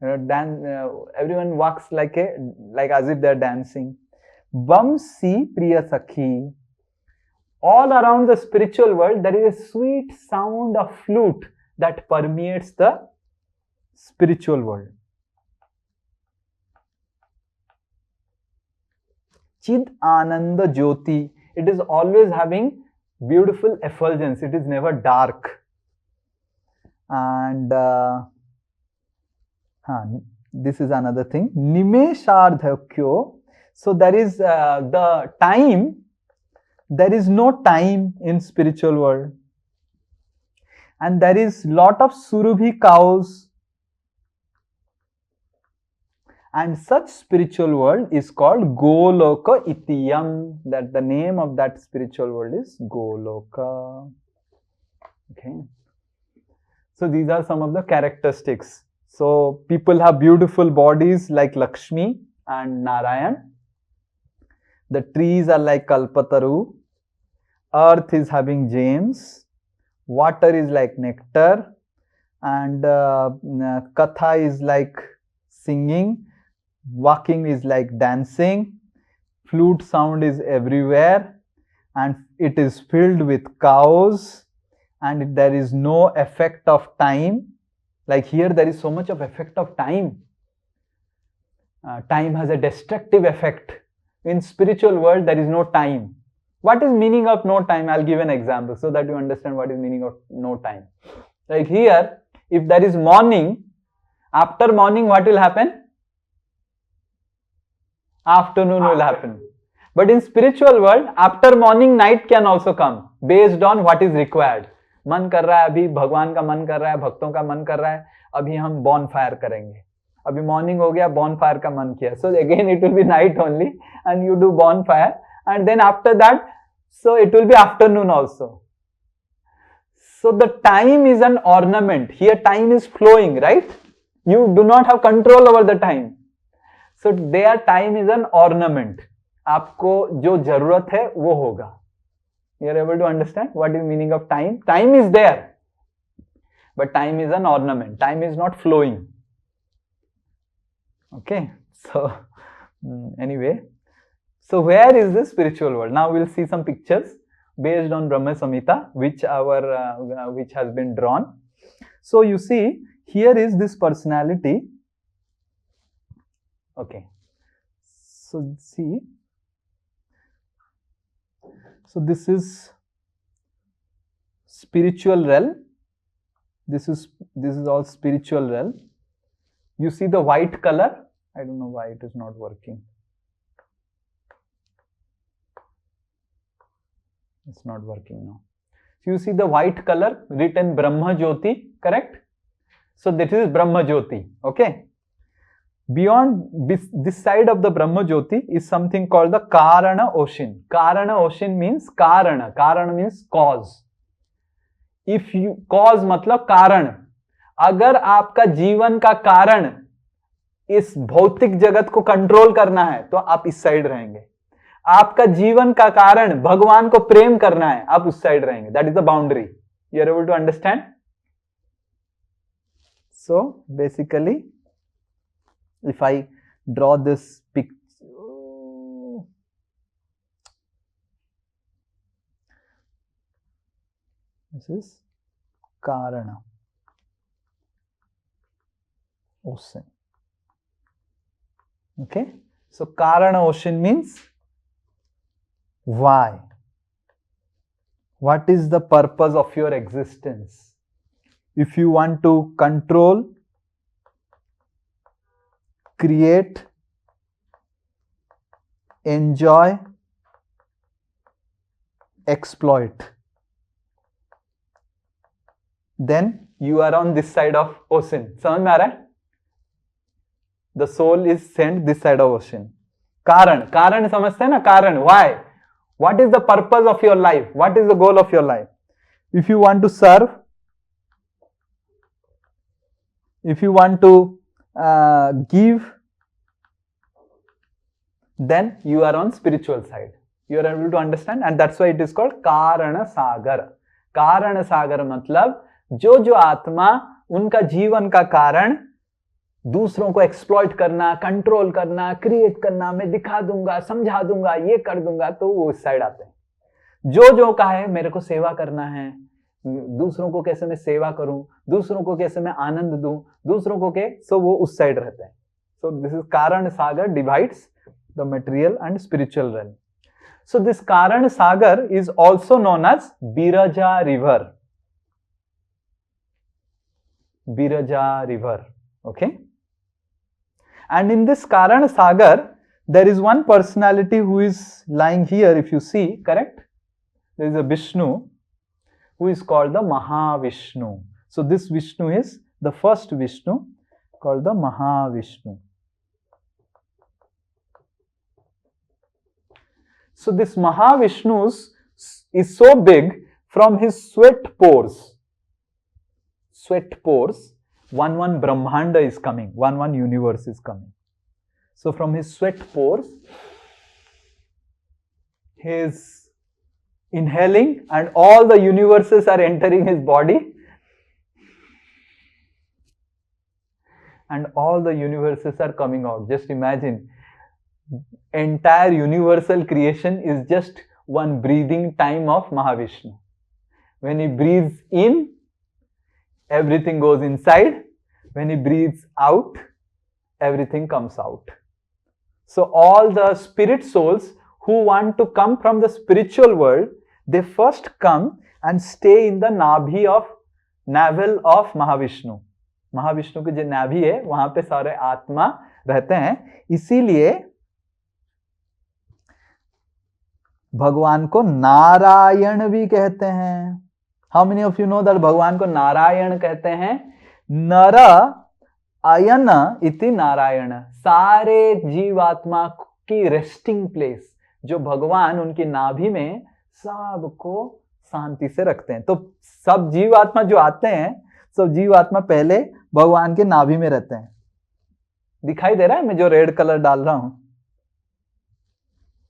Everyone walks like as if they are dancing. Vamsi priya sakhi. All around the spiritual world, there is a sweet sound of flute that permeates the spiritual world. Chid Ananda Jyoti. It is always having beautiful effulgence. It is never dark. And this is another thing. Nimeshardhakyo. So there is the time. There is no time in spiritual world. And there is lot of surubhi cows. And such spiritual world is called Goloka Itiyam. That the name of that spiritual world is Goloka. Okay. So these are some of the characteristics. So people have beautiful bodies like Lakshmi and Narayan. The trees are like Kalpataru. Earth is having gems. Water is like nectar. And Katha is like singing. Walking is like dancing. Flute sound is everywhere. And it is filled with cows. And there is no effect of time. Like here there is so much of effect of time. Time has a destructive effect. In spiritual world there is no time. What is meaning of no time? I'll give an example so that you understand what is meaning of no time. Like here, if there is morning, after morning what will happen? Afternoon will happen. But in spiritual world, after morning, night can also come based on what is required. मन कर रहा है अभी, भगवान का मन कर रहा है, भक्तों का मन कर रहा है, अभी हम बॉन फायर करेंगे. अभी मॉर्निंग हो गया, बॉन फायर का मन किया. So again it will be night only and you do bonfire and then after that, so it will be afternoon also. So the time is an ornament. Here time is flowing, right? You do not have control over the time. So their time is an ornament. आपको जो जरूरत है वो होगा. You are able to understand what is meaning of time? Time is there, but time is an ornament. Time is not flowing. Okay, so anyway, so where is the spiritual world? Now we'll see some pictures based on Brahma Samhita, which has been drawn. So you see, here is this personality. Okay, so see. So this is spiritual realm. This is all spiritual realm. You see the white color. I don't know why it is not working. It's not working now. So you see the white color written Brahma Jyoti, correct? So this is Brahma Jyoti. Okay. Beyond this side of the Brahma Jyoti is something called the Karana Ocean. Karana Ocean means Karana. Karana means cause. If you cause मतलब कारण. अगर आपका जीवन का कारण इस भौतिक जगत को कंट्रोल करना है तो आप इस साइड रहेंगे. आपका जीवन का कारण भगवान को प्रेम करना है, आप उस साइड रहेंगे. That is the boundary. You are able to understand? So basically, if I draw this picture, this is Karana Ocean. Okay, so Karana ocean means why? What is the purpose of your existence? If you want to control, create, enjoy, exploit, then you are on this side of ocean. समझ में आ रहा है? The soul is sent this side of ocean. कारण, कारण समझते हैं ना? कारण, why? What is the purpose of your life? What is the goal of your life? If you want to serve, if you want to give, then you are on spiritual side. You are able to understand, and that's why it is called Karana Sagar. Karana Sagar मतलब जो जो आत्मा उनका जीवन का कारण दूसरों को एक्सप्लॉइट करना, कंट्रोल करना, क्रिएट करना, मैं दिखा दूंगा, समझा दूंगा, ये कर दूंगा, तो वो इस साइड आते हैं। जो जो कहा है मेरे को सेवा करना है, दूसरों को कैसे मैं सेवा करूं, दूसरों को कैसे मैं आनंद दूं, दूसरों को के, सो वो उस साइड रहते हैं। सो this is Karan Sagar divides the material and spiritual realm. So this Karan Sagar is also known as Birja river. Birja river, okay? And in this Karana Sagar, there is one personality who is lying here, if you see, correct? There is a Vishnu who is called the Mahavishnu. So this Vishnu is the first Vishnu called the Mahavishnu. So this Mahavishnu is so big, from his sweat pores, one Brahmanda is coming, one universe is coming. So from his sweat pores, he is inhaling and all the universes are entering his body. And all the universes are coming out. Just imagine, entire universal creation is just one breathing time of Mahavishnu. When he breathes in, everything goes inside. When he breathes out, everything comes out. So all the spirit souls who want to come from the spiritual world, they first come and stay in the navel of Mahavishnu. Mahavishnu की जो नाभि है वहां पे सारे आत्मा रहते हैं। इसीलिए भगवान को नारायण भी कहते हैं। How many of you know that भगवान को नारायण कहते हैं? नर अयन इति नारायण, सारे जीवात्मा की रेस्टिंग प्लेस, जो भगवान उनकी नाभि में सबको शांति से रखते हैं। तो सब जीवात्मा जो आते हैं, सब जीवात्मा पहले भगवान के नाभि में रहते हैं। दिखाई दे रहा है मैं जो रेड कलर डाल रहा हूं?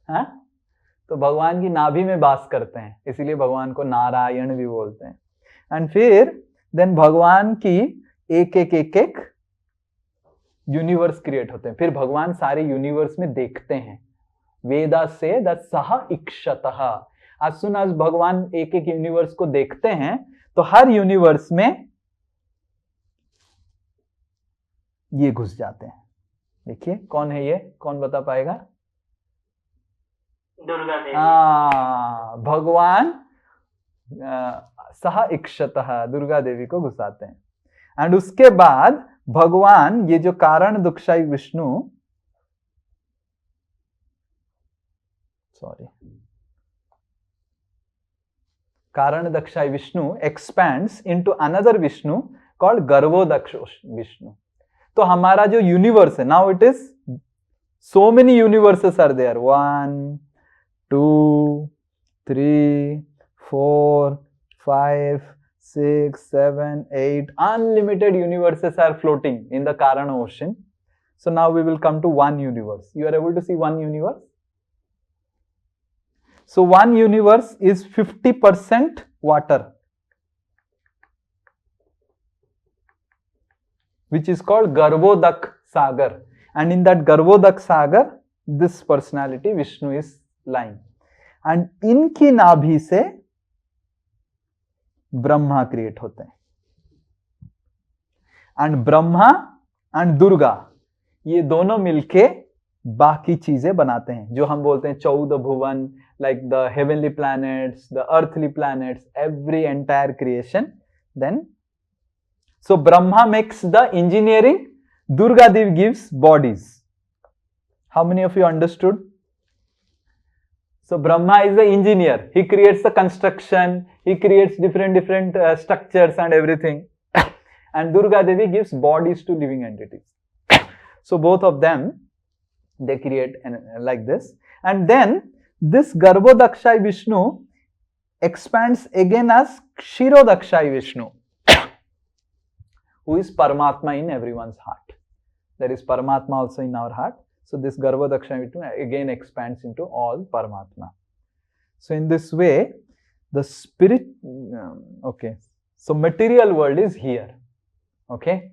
हाँ, तो भगवान की नाभि में वास करते हैं, इसीलिए भगवान को नारायण भी बोलते हैं। एंड फिर देन भगवान की एक एक यूनिवर्स क्रिएट होते हैं। फिर भगवान सारे यूनिवर्स में देखते हैं। वेदा से द सह इक्षतः, आज सुन आज भगवान एक एक यूनिवर्स को देखते हैं, तो हर यूनिवर्स में ये घुस जाते हैं। देखिए कौन है ये, कौन बता पाएगा? दुर्गा देवी। भगवान सह इक्षतः, दुर्गा देवी को घुसाते हैं। एंड उसके बाद भगवान ये जो कारण दुक्षाई विष्णु, कारण दक्षाई Vishnu expands into another Vishnu called Garbhodaksha Vishnu. तो हमारा जो यूनिवर्स है, now it is so many universes are there, 1 2 3 4 5 6 7 8 unlimited universes are floating in the Karana ocean. So now we will come to one universe. You are able to see one universe? So one universe is 50% water, which is called Garbhodak Sagar. And in that Garbhodak Sagar, this personality Vishnu is lying. And इनकी नाभि से Brahma create होते हैं। And Brahma and Durga, ये दोनों मिलके बाकी चीजें बनाते हैं, जो हम बोलते हैं 14 भुवन, like the heavenly planets, the earthly planets, every entire creation. Then so Brahma makes the engineering, Durga Devi gives bodies. How many of you understood? So Brahma is the engineer, he creates the construction, he creates different structures and everything, and Durga Devi gives bodies to living entities. So both of them, they create like this. And then this Garbhodakshai Vishnu expands again as Kshirodakshai Vishnu, who is Paramatma in everyone's heart. There is Paramatma also in our heart. So this Garbhodakshai Vishnu again expands into all Paramatma. So in this way, the spirit, okay, so material world is here, okay.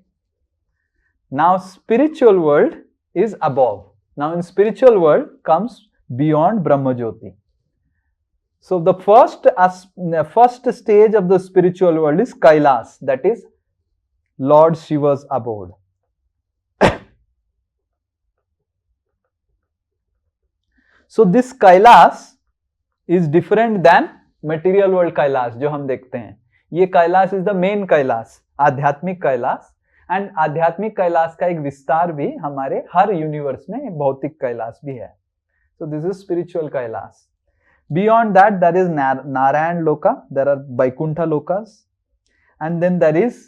Now spiritual world is above. Now in spiritual world comes beyond Brahma Jyoti. So the first stage of the spiritual world is Kailas, that is Lord Shiva's abode. So this Kailas is different than material world Kailas जो हम देखते हैं. ये Kailas is the main Kailas, आध्यात्मिक Kailash. And आध्यात्मिक कैलाश का एक विस्तार भी हमारे हर यूनिवर्स में भौतिक कैलाश भी है. So this is spiritual Kailash. Beyond that there is Narayan loka, there are Vaikuntha lokas, and then there is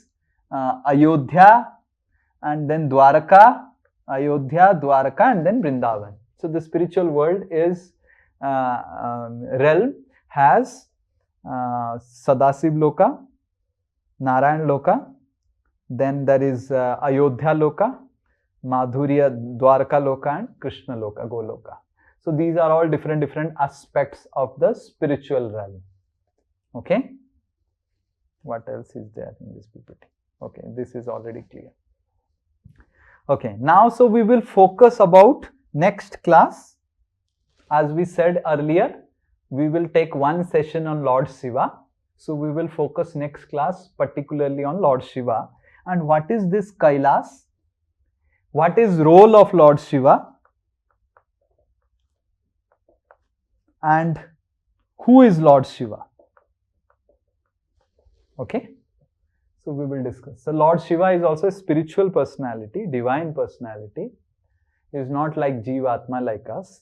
Ayodhya, and then Dwarka, Ayodhya, Dwarka, and then Vrindavan. So the spiritual world is realm has Sadasiv Loka, Narayan Loka, then there is Ayodhya Loka, Madhurya Dwarka Loka, and Krishna Loka, Goloka. So these are all different aspects of the spiritual realm. Okay, what else is there in this PPT? Okay, this is already clear. Okay, now so we will focus about next class. As we said earlier, we will take one session on Lord Shiva. So we will focus next class particularly on Lord Shiva. And what is this Kailas? What is role of Lord Shiva? And who is Lord Shiva? Okay. So we will discuss. So Lord Shiva is also a spiritual personality, divine personality. He is not like Jivatma like us.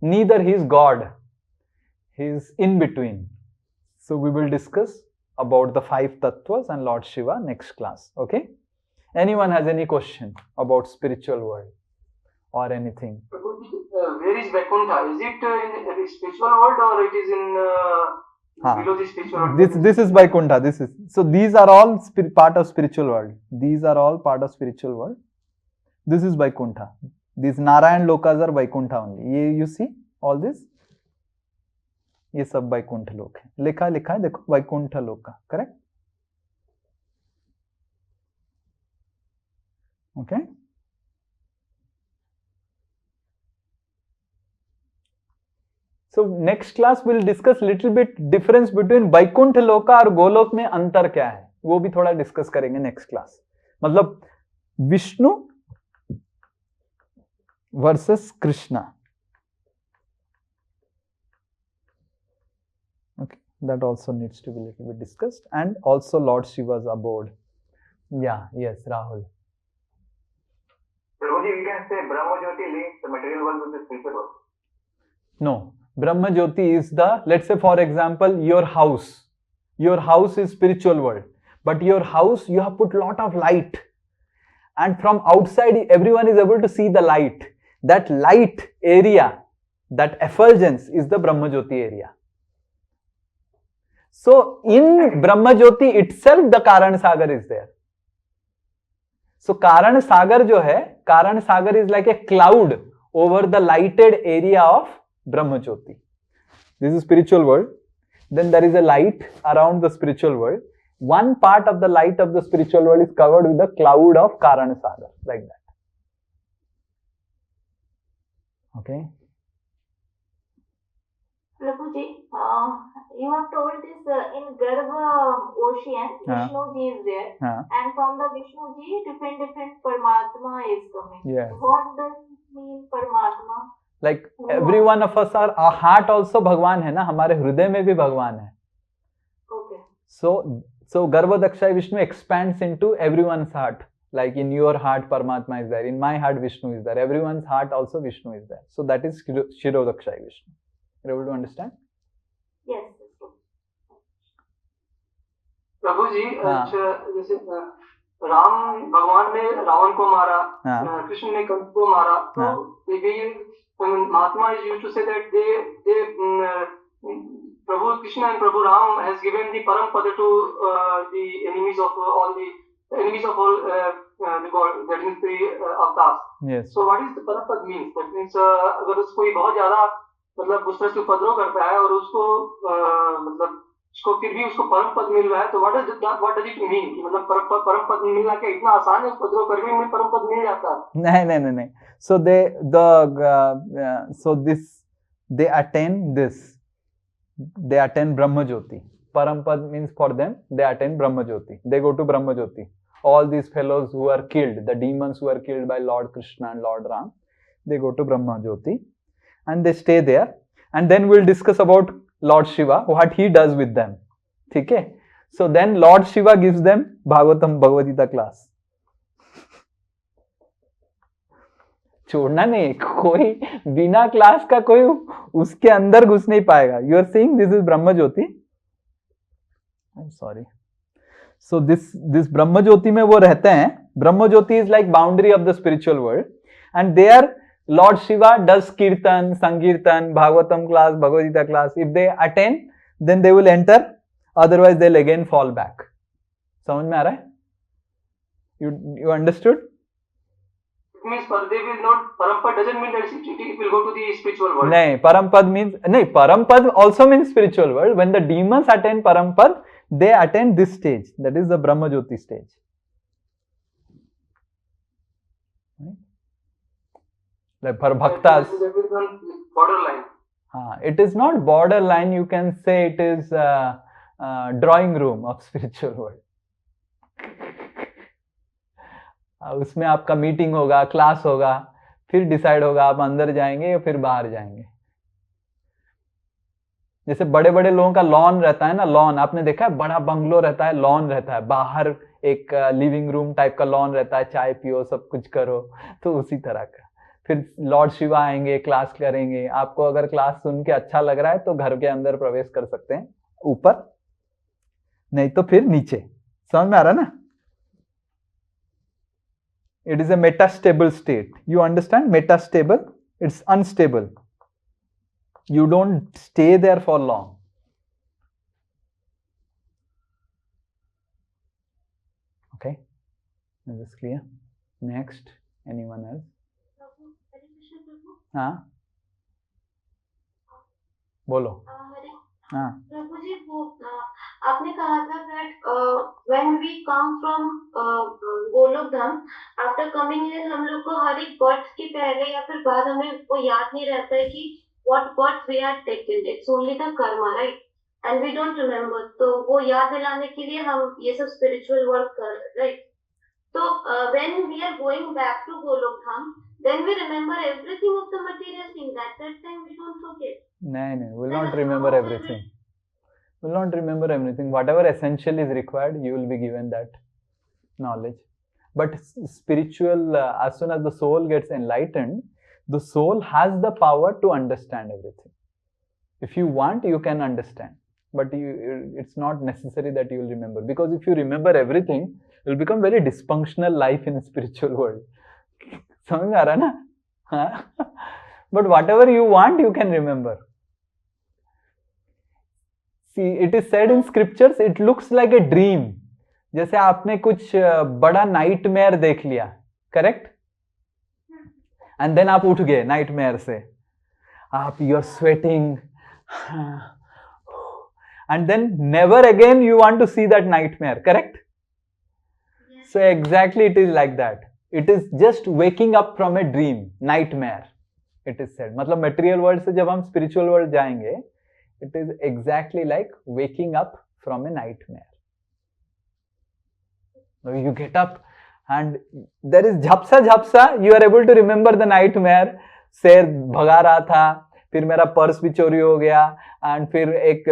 Neither he is God. He is in between. So we will discuss about the 5 tattvas and Lord Shiva next class. Okay. Anyone has any question about spiritual world or anything? Where is Vaikuntha? Is it in the spiritual world or it is in below the spiritual world? This is Vaikuntha. This is, so these are all part of spiritual world. These are all part of spiritual world. This is Vaikuntha. These Narayan Lokas are Vaikuntha only. You see all this? ये सब वैकुंठ लोक है. लिखा है देखो, Vaikuntha loka. Correct? Okay. So next class we'll discuss little bit difference between Vaikuntha loka और गोलोक में अंतर क्या है, वो भी थोड़ा डिस्कस करेंगे नेक्स्ट क्लास. मतलब Vishnu versus Krishna. Okay, that also needs to be little bit discussed, and also Lord Shiva's abode. Yeah, yes, Rahul. Prabhuji, we can say Brahma Jyoti links the material world with the spiritual world. No, Brahma Jyoti is the, let's say for example, your house. Your house is spiritual world, but your house you have put lot of light, and from outside everyone is able to see the light. That light area, that effulgence is the Brahma Jyoti area. So in Brahma Jyoti itself the Karan Sagar is there. So Karan Sagar जो है, Karan Sagar is like a cloud over the lighted area of Brahma Jyoti. This is spiritual world. Then there is a light around the spiritual world. One part of the light of the spiritual world is covered with the cloud of Karan Sagar, like that. Okay. Prabhuji, you have told this in Garbha ocean, Vishnu Ji is there, and from the Vishnu Ji, different Paramatma is coming. Yes. What does it mean Paramatma? Like every one of us are, our heart also भगवान है ना, हमारे हृदय में भी भगवान है. Okay. So Garbhodakshay Vishnu expands into everyone's heart. Like in your heart Paramatma is there, in my heart Vishnu is there, everyone's heart also Vishnu is there. So that is Shirodakshay Vishnu. You're able to understand? Yes. प्रभु जी, हाँ. अच्छा, जैसे राम भगवान ने रावण को मारा, हाँ. कृष्ण ने कंस को मारा, तो हाँ. महात्मा is used to say that they Prabhu Krishna and Prabhu Ram has given the param pada to the enemies of all the god, that means the avatars. Yes. So what is the param pad means? That means अगर उसको कोई बहुत ज्यादा मतलब उस तरह से उपद्रव करता है और उसको मतलब उसको फिर भी उसको परम पद मिल रहा है, तो व्हाट डज इट मीन कि मतलब परम पद मिलना क्या इतना आसान है? उपद्रव करने में परम पद मिल जाता है? नहीं. So they attain this. They attain Brahma Jyoti. Parampad means for them, they attain Brahma Jyoti. They go to Brahma Jyoti. All these fellows who are killed, the demons who are killed by Lord Krishna and Lord Ram, they go to Brahma Jyoti and they stay there. And then we'll discuss about Lord Shiva, what he does with them. Okay? So then Lord Shiva gives them Bhagavad Gita class. छोड़ना नहीं, कोई बिना class का कोई उसके अंदर घुस नहीं पाएगा. You are seeing this is Brahma jyoti. I am sorry. So this Brahma jyoti में वो रहते हैं. Brahma jyoti is like boundary of the spiritual world and there lord Shiva does kirtan, sankirtan, Bhagavatam class, Bhagavad Gita class. If they attend then they will enter, otherwise they will again fall back. समझ में आ रहा है? You understood? Means they will not, parampad doesn't mean that it will go to the spiritual world. नहीं, parampad means नहीं, parampad also means spiritual world. When the demons attain parampad, they attain this stage, that is the Brahma Jyoti stage. Right? Like for bhaktas, Borderline. it is not borderline. You can say it is drawing room of spiritual world. उसमें आपका meeting होगा, class होगा, फिर decide होगा आप अंदर जाएंगे या फिर बाहर जाएंगे. जैसे बड़े बड़े लोगों का लॉन रहता है ना, लॉन आपने देखा है, बड़ा बंगलो रहता है, लॉन रहता है, बाहर एक लिविंग रूम टाइप का लॉन रहता है, चाय पियो, सब कुछ करो. तो उसी तरह का फिर लॉर्ड शिवा आएंगे, क्लास करेंगे. आपको अगर क्लास सुन के अच्छा लग रहा है तो घर के अंदर प्रवेश कर सकते हैं ऊपर, नहीं तो फिर नीचे. समझ में आ रहा है ना? It is a metastable state. You understand? Metastable, it's unstable. You don't stay there for long. Okay, is this clear? Next, anyone else? हाँ, बोलो. हाँ. प्रभु जी, वो आपने कहा था that when we come from Golok Dham, after coming in हम लोग को हर एक बर्थ के पहले या फिर बाद हमें वो याद नहीं रहता है कि what birth we had taken. It's only the karma, right? And we don't remember. तो वो याद दिलाने के लिए हम ये सब spiritual work कर रहे हैं, right? So when we are going back to Golok Dham, then we remember everything of the material thing. That time we don't forget. No, will not remember everything. Will not remember everything. Whatever essential is required, you will be given that knowledge. But spiritual, as soon as the soul gets enlightened, the soul has the power to understand everything. If you want, you can understand. But it's not necessary that you will remember. Because if you remember everything, it will become very dysfunctional life in the spiritual world. समझ में आ रहा है ना? But whatever you want, you can remember. See, it is said in scriptures, it looks like a dream. जैसे आपने कुछ बड़ा नाइटमेयर देख लिया, करेक्ट? एंड देन आप उठ गए नाइटमेयर से, आप you are sweating, and then never again you want to see that nightmare, correct? So exactly it is like that. It is just waking up from a dream, nightmare. It is said, मतलब material world से जब हम spiritual world जाएंगे, it is exactly like waking up from a nightmare. Now you get up and there is jhapsa, you are able to remember the nightmare, शेर भगा रहा था, फिर मेरा पर्स भी चोरी हो गया, एंड फिर एक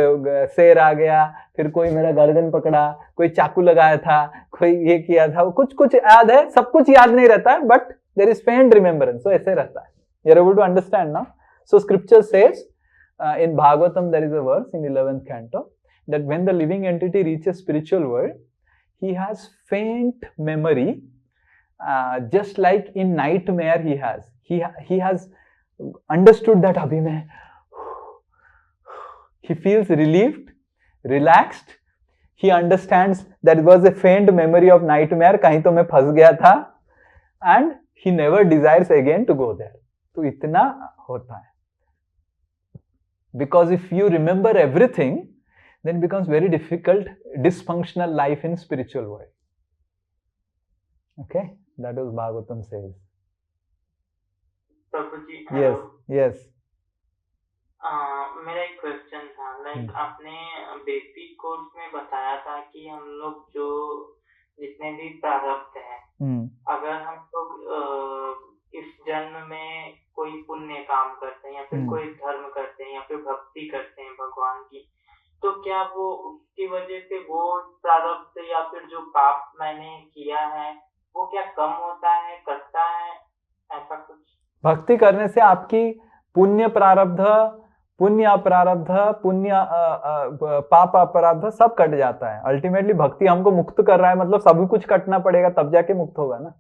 शेर आ गया, फिर कोई मेरा गर्दन पकड़ा, कोई चाकू लगाया था, कोई ये किया था, कुछ कुछ याद है, सब कुछ याद नहीं रहता है, बट देयर इज फेंट रिमेम्बरेंस, so ऐसे रहता है. You are able to understand now? So scripture says in Bhagavatam there is a verse in 11th canto that when the living entity reaches spiritual world, he has faint memory, just like in nightmare he has understood that abhi mein, he feels relieved, relaxed, he understands that it was a faint memory of nightmare, kahin to main phas gaya tha, and he never desires again to go there. तो इतना होता है. Because if you remember everything, then it becomes very difficult, dysfunctional life in spiritual world. Okay, that is Bhagavatam says. Prabhu ji, Yes, yes. मेरा एक question था, like आपने basic course में बताया था कि हम लोग जो जितने भी प्रारब्ध हैं, अगर हम लोग इस जन्म में कोई पुण्य काम करते हैं या फिर कोई धर्म करते हैं या फिर भक्ति करते हैं भगवान की, तो क्या वो उसकी वजह से वो प्रारब्ध या फिर जो पाप मैंने किया है वो क्या कम होता है, कटता है, ऐसा कुछ? भक्ति करने से आपकी पुण्य प्रारब्ध, पुण्य अपरारब्ध, पुण्य पाप अपरारब्ध सब कट जाता है. अल्टीमेटली भक्ति हमको मुक्त कर रहा है, मतलब सभी कुछ कटना पड़ेगा तब जाके मुक्त होगा ना.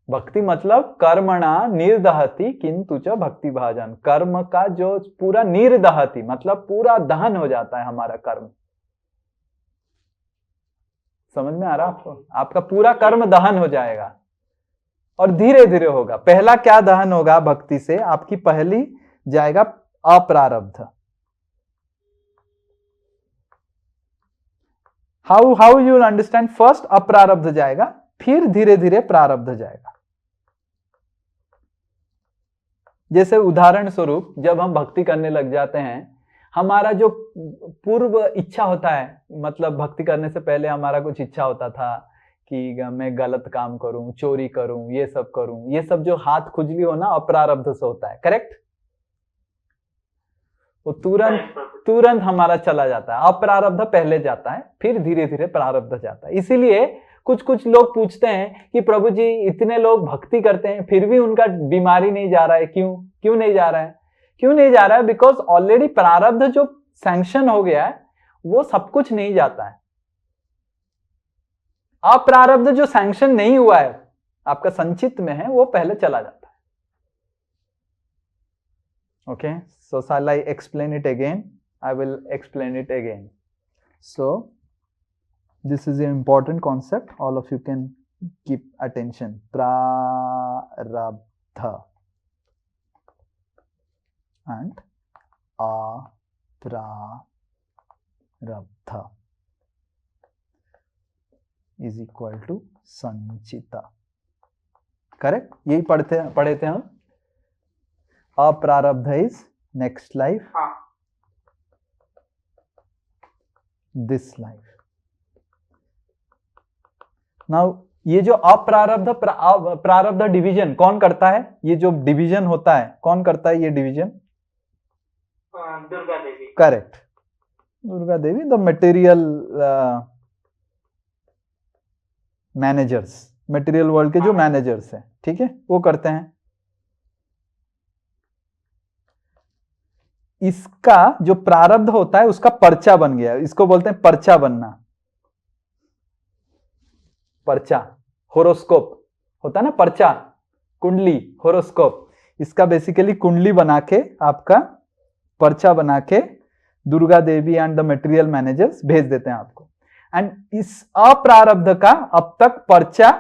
भक्ति मतलब कर्मणा निर्दहति किंतु च भक्ति भाजन, कर्म का जो पूरा निर्दहति मतलब पूरा दहन हो जाता है हमारा कर्म. समझ में आ रहा आपको? आपका पूरा कर्म दहन हो जाएगा और धीरे धीरे होगा. पहला क्या दहन होगा भक्ति से? आपकी पहली जाएगा अप्रारब्ध. How you will understand? First अप्रारब्ध जाएगा, फिर धीरे धीरे प्रारब्ध जाएगा. जैसे उदाहरण स्वरूप जब हम भक्ति करने लग जाते हैं, हमारा जो पूर्व इच्छा होता है, मतलब भक्ति करने से पहले हमारा कुछ इच्छा होता था कि मैं गलत काम करूं, चोरी करूं, ये सब करूं, ये सब जो हाथ खुजली हो ना, अप्रारब्ध से होता है. करेक्ट? वो तुरंत हमारा चला जाता है. अप्रारब्ध पहले जाता है, फिर धीरे धीरे प्रारब्ध जाता है. इसीलिए कुछ कुछ लोग पूछते हैं कि प्रभु जी इतने लोग भक्ति करते हैं फिर भी उनका बीमारी नहीं जा रहा है, क्यों नहीं जा रहा है? क्यों नहीं जा रहा है? बिकॉज ऑलरेडी प्रारब्ध जो सैंक्शन हो गया है वो सब कुछ नहीं जाता है. अप्रारब्ध जो सैंक्शन नहीं हुआ है, आपका संचित में है, वो पहले चला जाता है. Okay, so shall I explain it again? I will explain it again. So this is an important concept. All of you can keep attention. Prarabdha and aprarabdha is equal to sanchita. Correct? यही पढ़े थे हम. अप्रारब्ध is next life, this life. Now ये जो अप्रारब्ध प्रारब्ध division कौन करता है? ये जो डिवीजन होता है कौन करता है? ये division Durga Devi. Correct, Durga Devi. The material managers, material world के जो मैनेजर्स हैं, ठीक है, वो करते हैं. इसका जो प्रारब्ध होता है उसका पर्चा बन गया, इसको बोलते हैं पर्चा बनना. पर्चा, होरोस्कोप होता है ना, पर्चा, कुंडली, होरोस्कोप. इसका बेसिकली कुंडली बना के, आपका पर्चा बना के Durga Devi and the material managers भेज देते हैं आपको. एंड इस अप्रारब्ध का अब तक पर्चा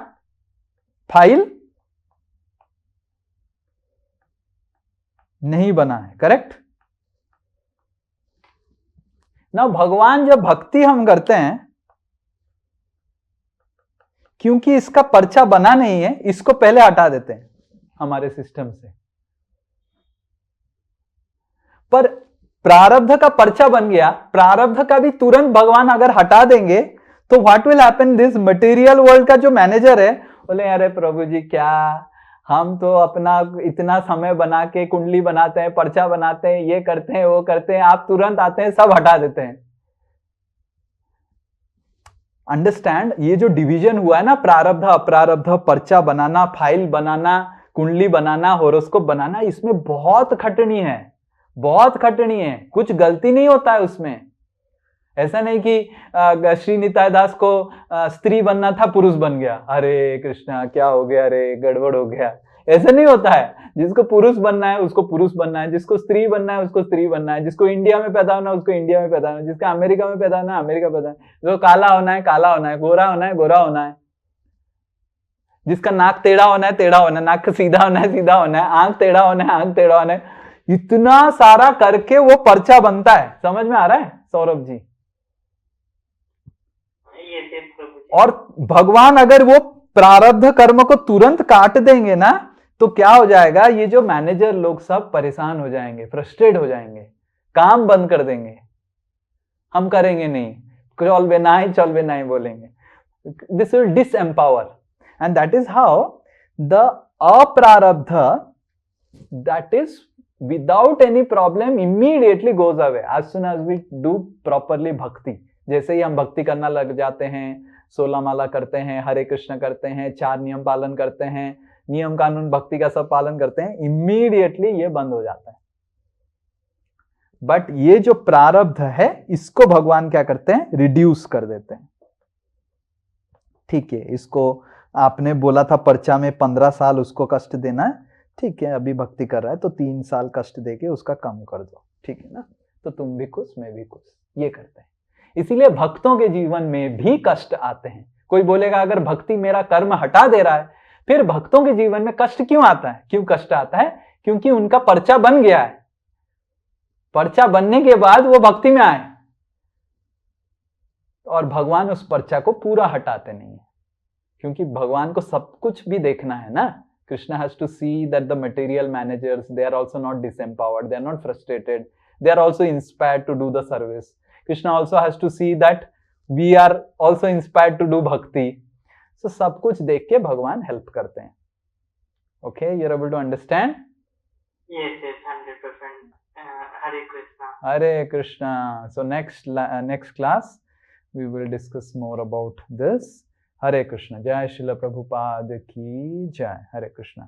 फाइल नहीं बना है. करेक्ट? ना भगवान जब भक्ति हम करते हैं, क्योंकि इसका पर्चा बना नहीं है, इसको पहले हटा देते हैं हमारे सिस्टम से. पर प्रारब्ध का पर्चा बन गया, प्रारब्ध का भी तुरंत भगवान अगर हटा देंगे तो what will happen? This material world का जो मैनेजर है बोले, अरे प्रभु जी क्या हम तो अपना इतना समय बना के कुंडली बनाते हैं, पर्चा बनाते हैं, ये करते हैं, वो करते हैं, आप तुरंत आते हैं, सब हटा देते हैं। अंडरस्टैंड, ये जो डिवीजन हुआ है ना, प्रारब्ध अप्रारब्ध, पर्चा बनाना, फाइल बनाना, कुंडली बनाना, होरोस्कोप बनाना, इसमें बहुत खटनी है, बहुत खटनी है। कुछ गलती नहीं होता है उसमें। ऐसा नहीं कि श्री निताई दास को स्त्री बनना था, पुरुष बन गया, अरे कृष्णा क्या हो गया, अरे गड़बड़ हो गया। ऐसा नहीं होता है। जिसको पुरुष बनना है उसको पुरुष बनना है, जिसको स्त्री बनना है उसको स्त्री बनना है, जिसको इंडिया में पैदा होना है उसको इंडिया में पैदा होना है, जिसका अमेरिका में पैदा होना है अमेरिका पैदा होना है, जो काला होना है काला होना है, गोरा होना है गोरा होना है, जिसका नाक टेढ़ा होना है टेढ़ा होना है, नाक सीधा होना है सीधा होना है, आंख टेढ़ा होना है आंख टेढ़ा होना है। इतना सारा करके वो पर्चा बनता है। समझ में आ रहा है सौरभ जी? और भगवान अगर वो प्रारब्ध कर्म को तुरंत काट देंगे ना, तो क्या हो जाएगा, ये जो मैनेजर लोग सब परेशान हो जाएंगे, फ्रस्ट्रेट हो जाएंगे, काम बंद कर देंगे, हम करेंगे नहीं, चल बे नहीं बोलेंगे। This will disempower and that is how the अप्रारब्ध, that is without any problem immediately goes away as soon as we do properly bhakti। जैसे ही हम भक्ति करना लग जाते हैं, 16 माला करते हैं, हरे कृष्ण करते हैं, 4 नियम पालन करते हैं, नियम कानून भक्ति का सब पालन करते हैं, इमीडिएटली ये बंद हो जाता है। बट ये जो प्रारब्ध है इसको भगवान क्या करते हैं, रिड्यूस कर देते हैं। ठीक है, इसको आपने बोला था पर्चा में 15 साल उसको कष्ट देना है, ठीक है, अभी भक्ति कर रहा है तो 3 साल कष्ट देके उसका कम कर दो, ठीक है ना, तो तुम भी खुश मैं भी खुश, ये करते हैं। इसीलिए भक्तों के जीवन में भी कष्ट आते हैं। कोई बोलेगा अगर भक्ति मेरा कर्म हटा दे रहा है, फिर भक्तों के जीवन में कष्ट क्यों आता है? क्यों कष्ट आता है? क्योंकि उनका पर्चा बन गया है। पर्चा बनने के बाद वो भक्ति में आए और भगवान उस पर्चा को पूरा हटाते नहीं है, क्योंकि भगवान को सब कुछ भी देखना है ना। Krishna has to see that the material managers, they are also not disempowered, they are not frustrated, they are also inspired to do the service. Krishna also has to see that we are also inspired to do bhakti. So सब कुछ देख के भगवान help करते हैं। Okay, you're able to understand? Yes, 100%. Hare Krishna. Hare Krishna. So next class we will discuss more about this. हरे कृष्ण। जय श्रील प्रभुपाद की जय। हरे कृष्ण।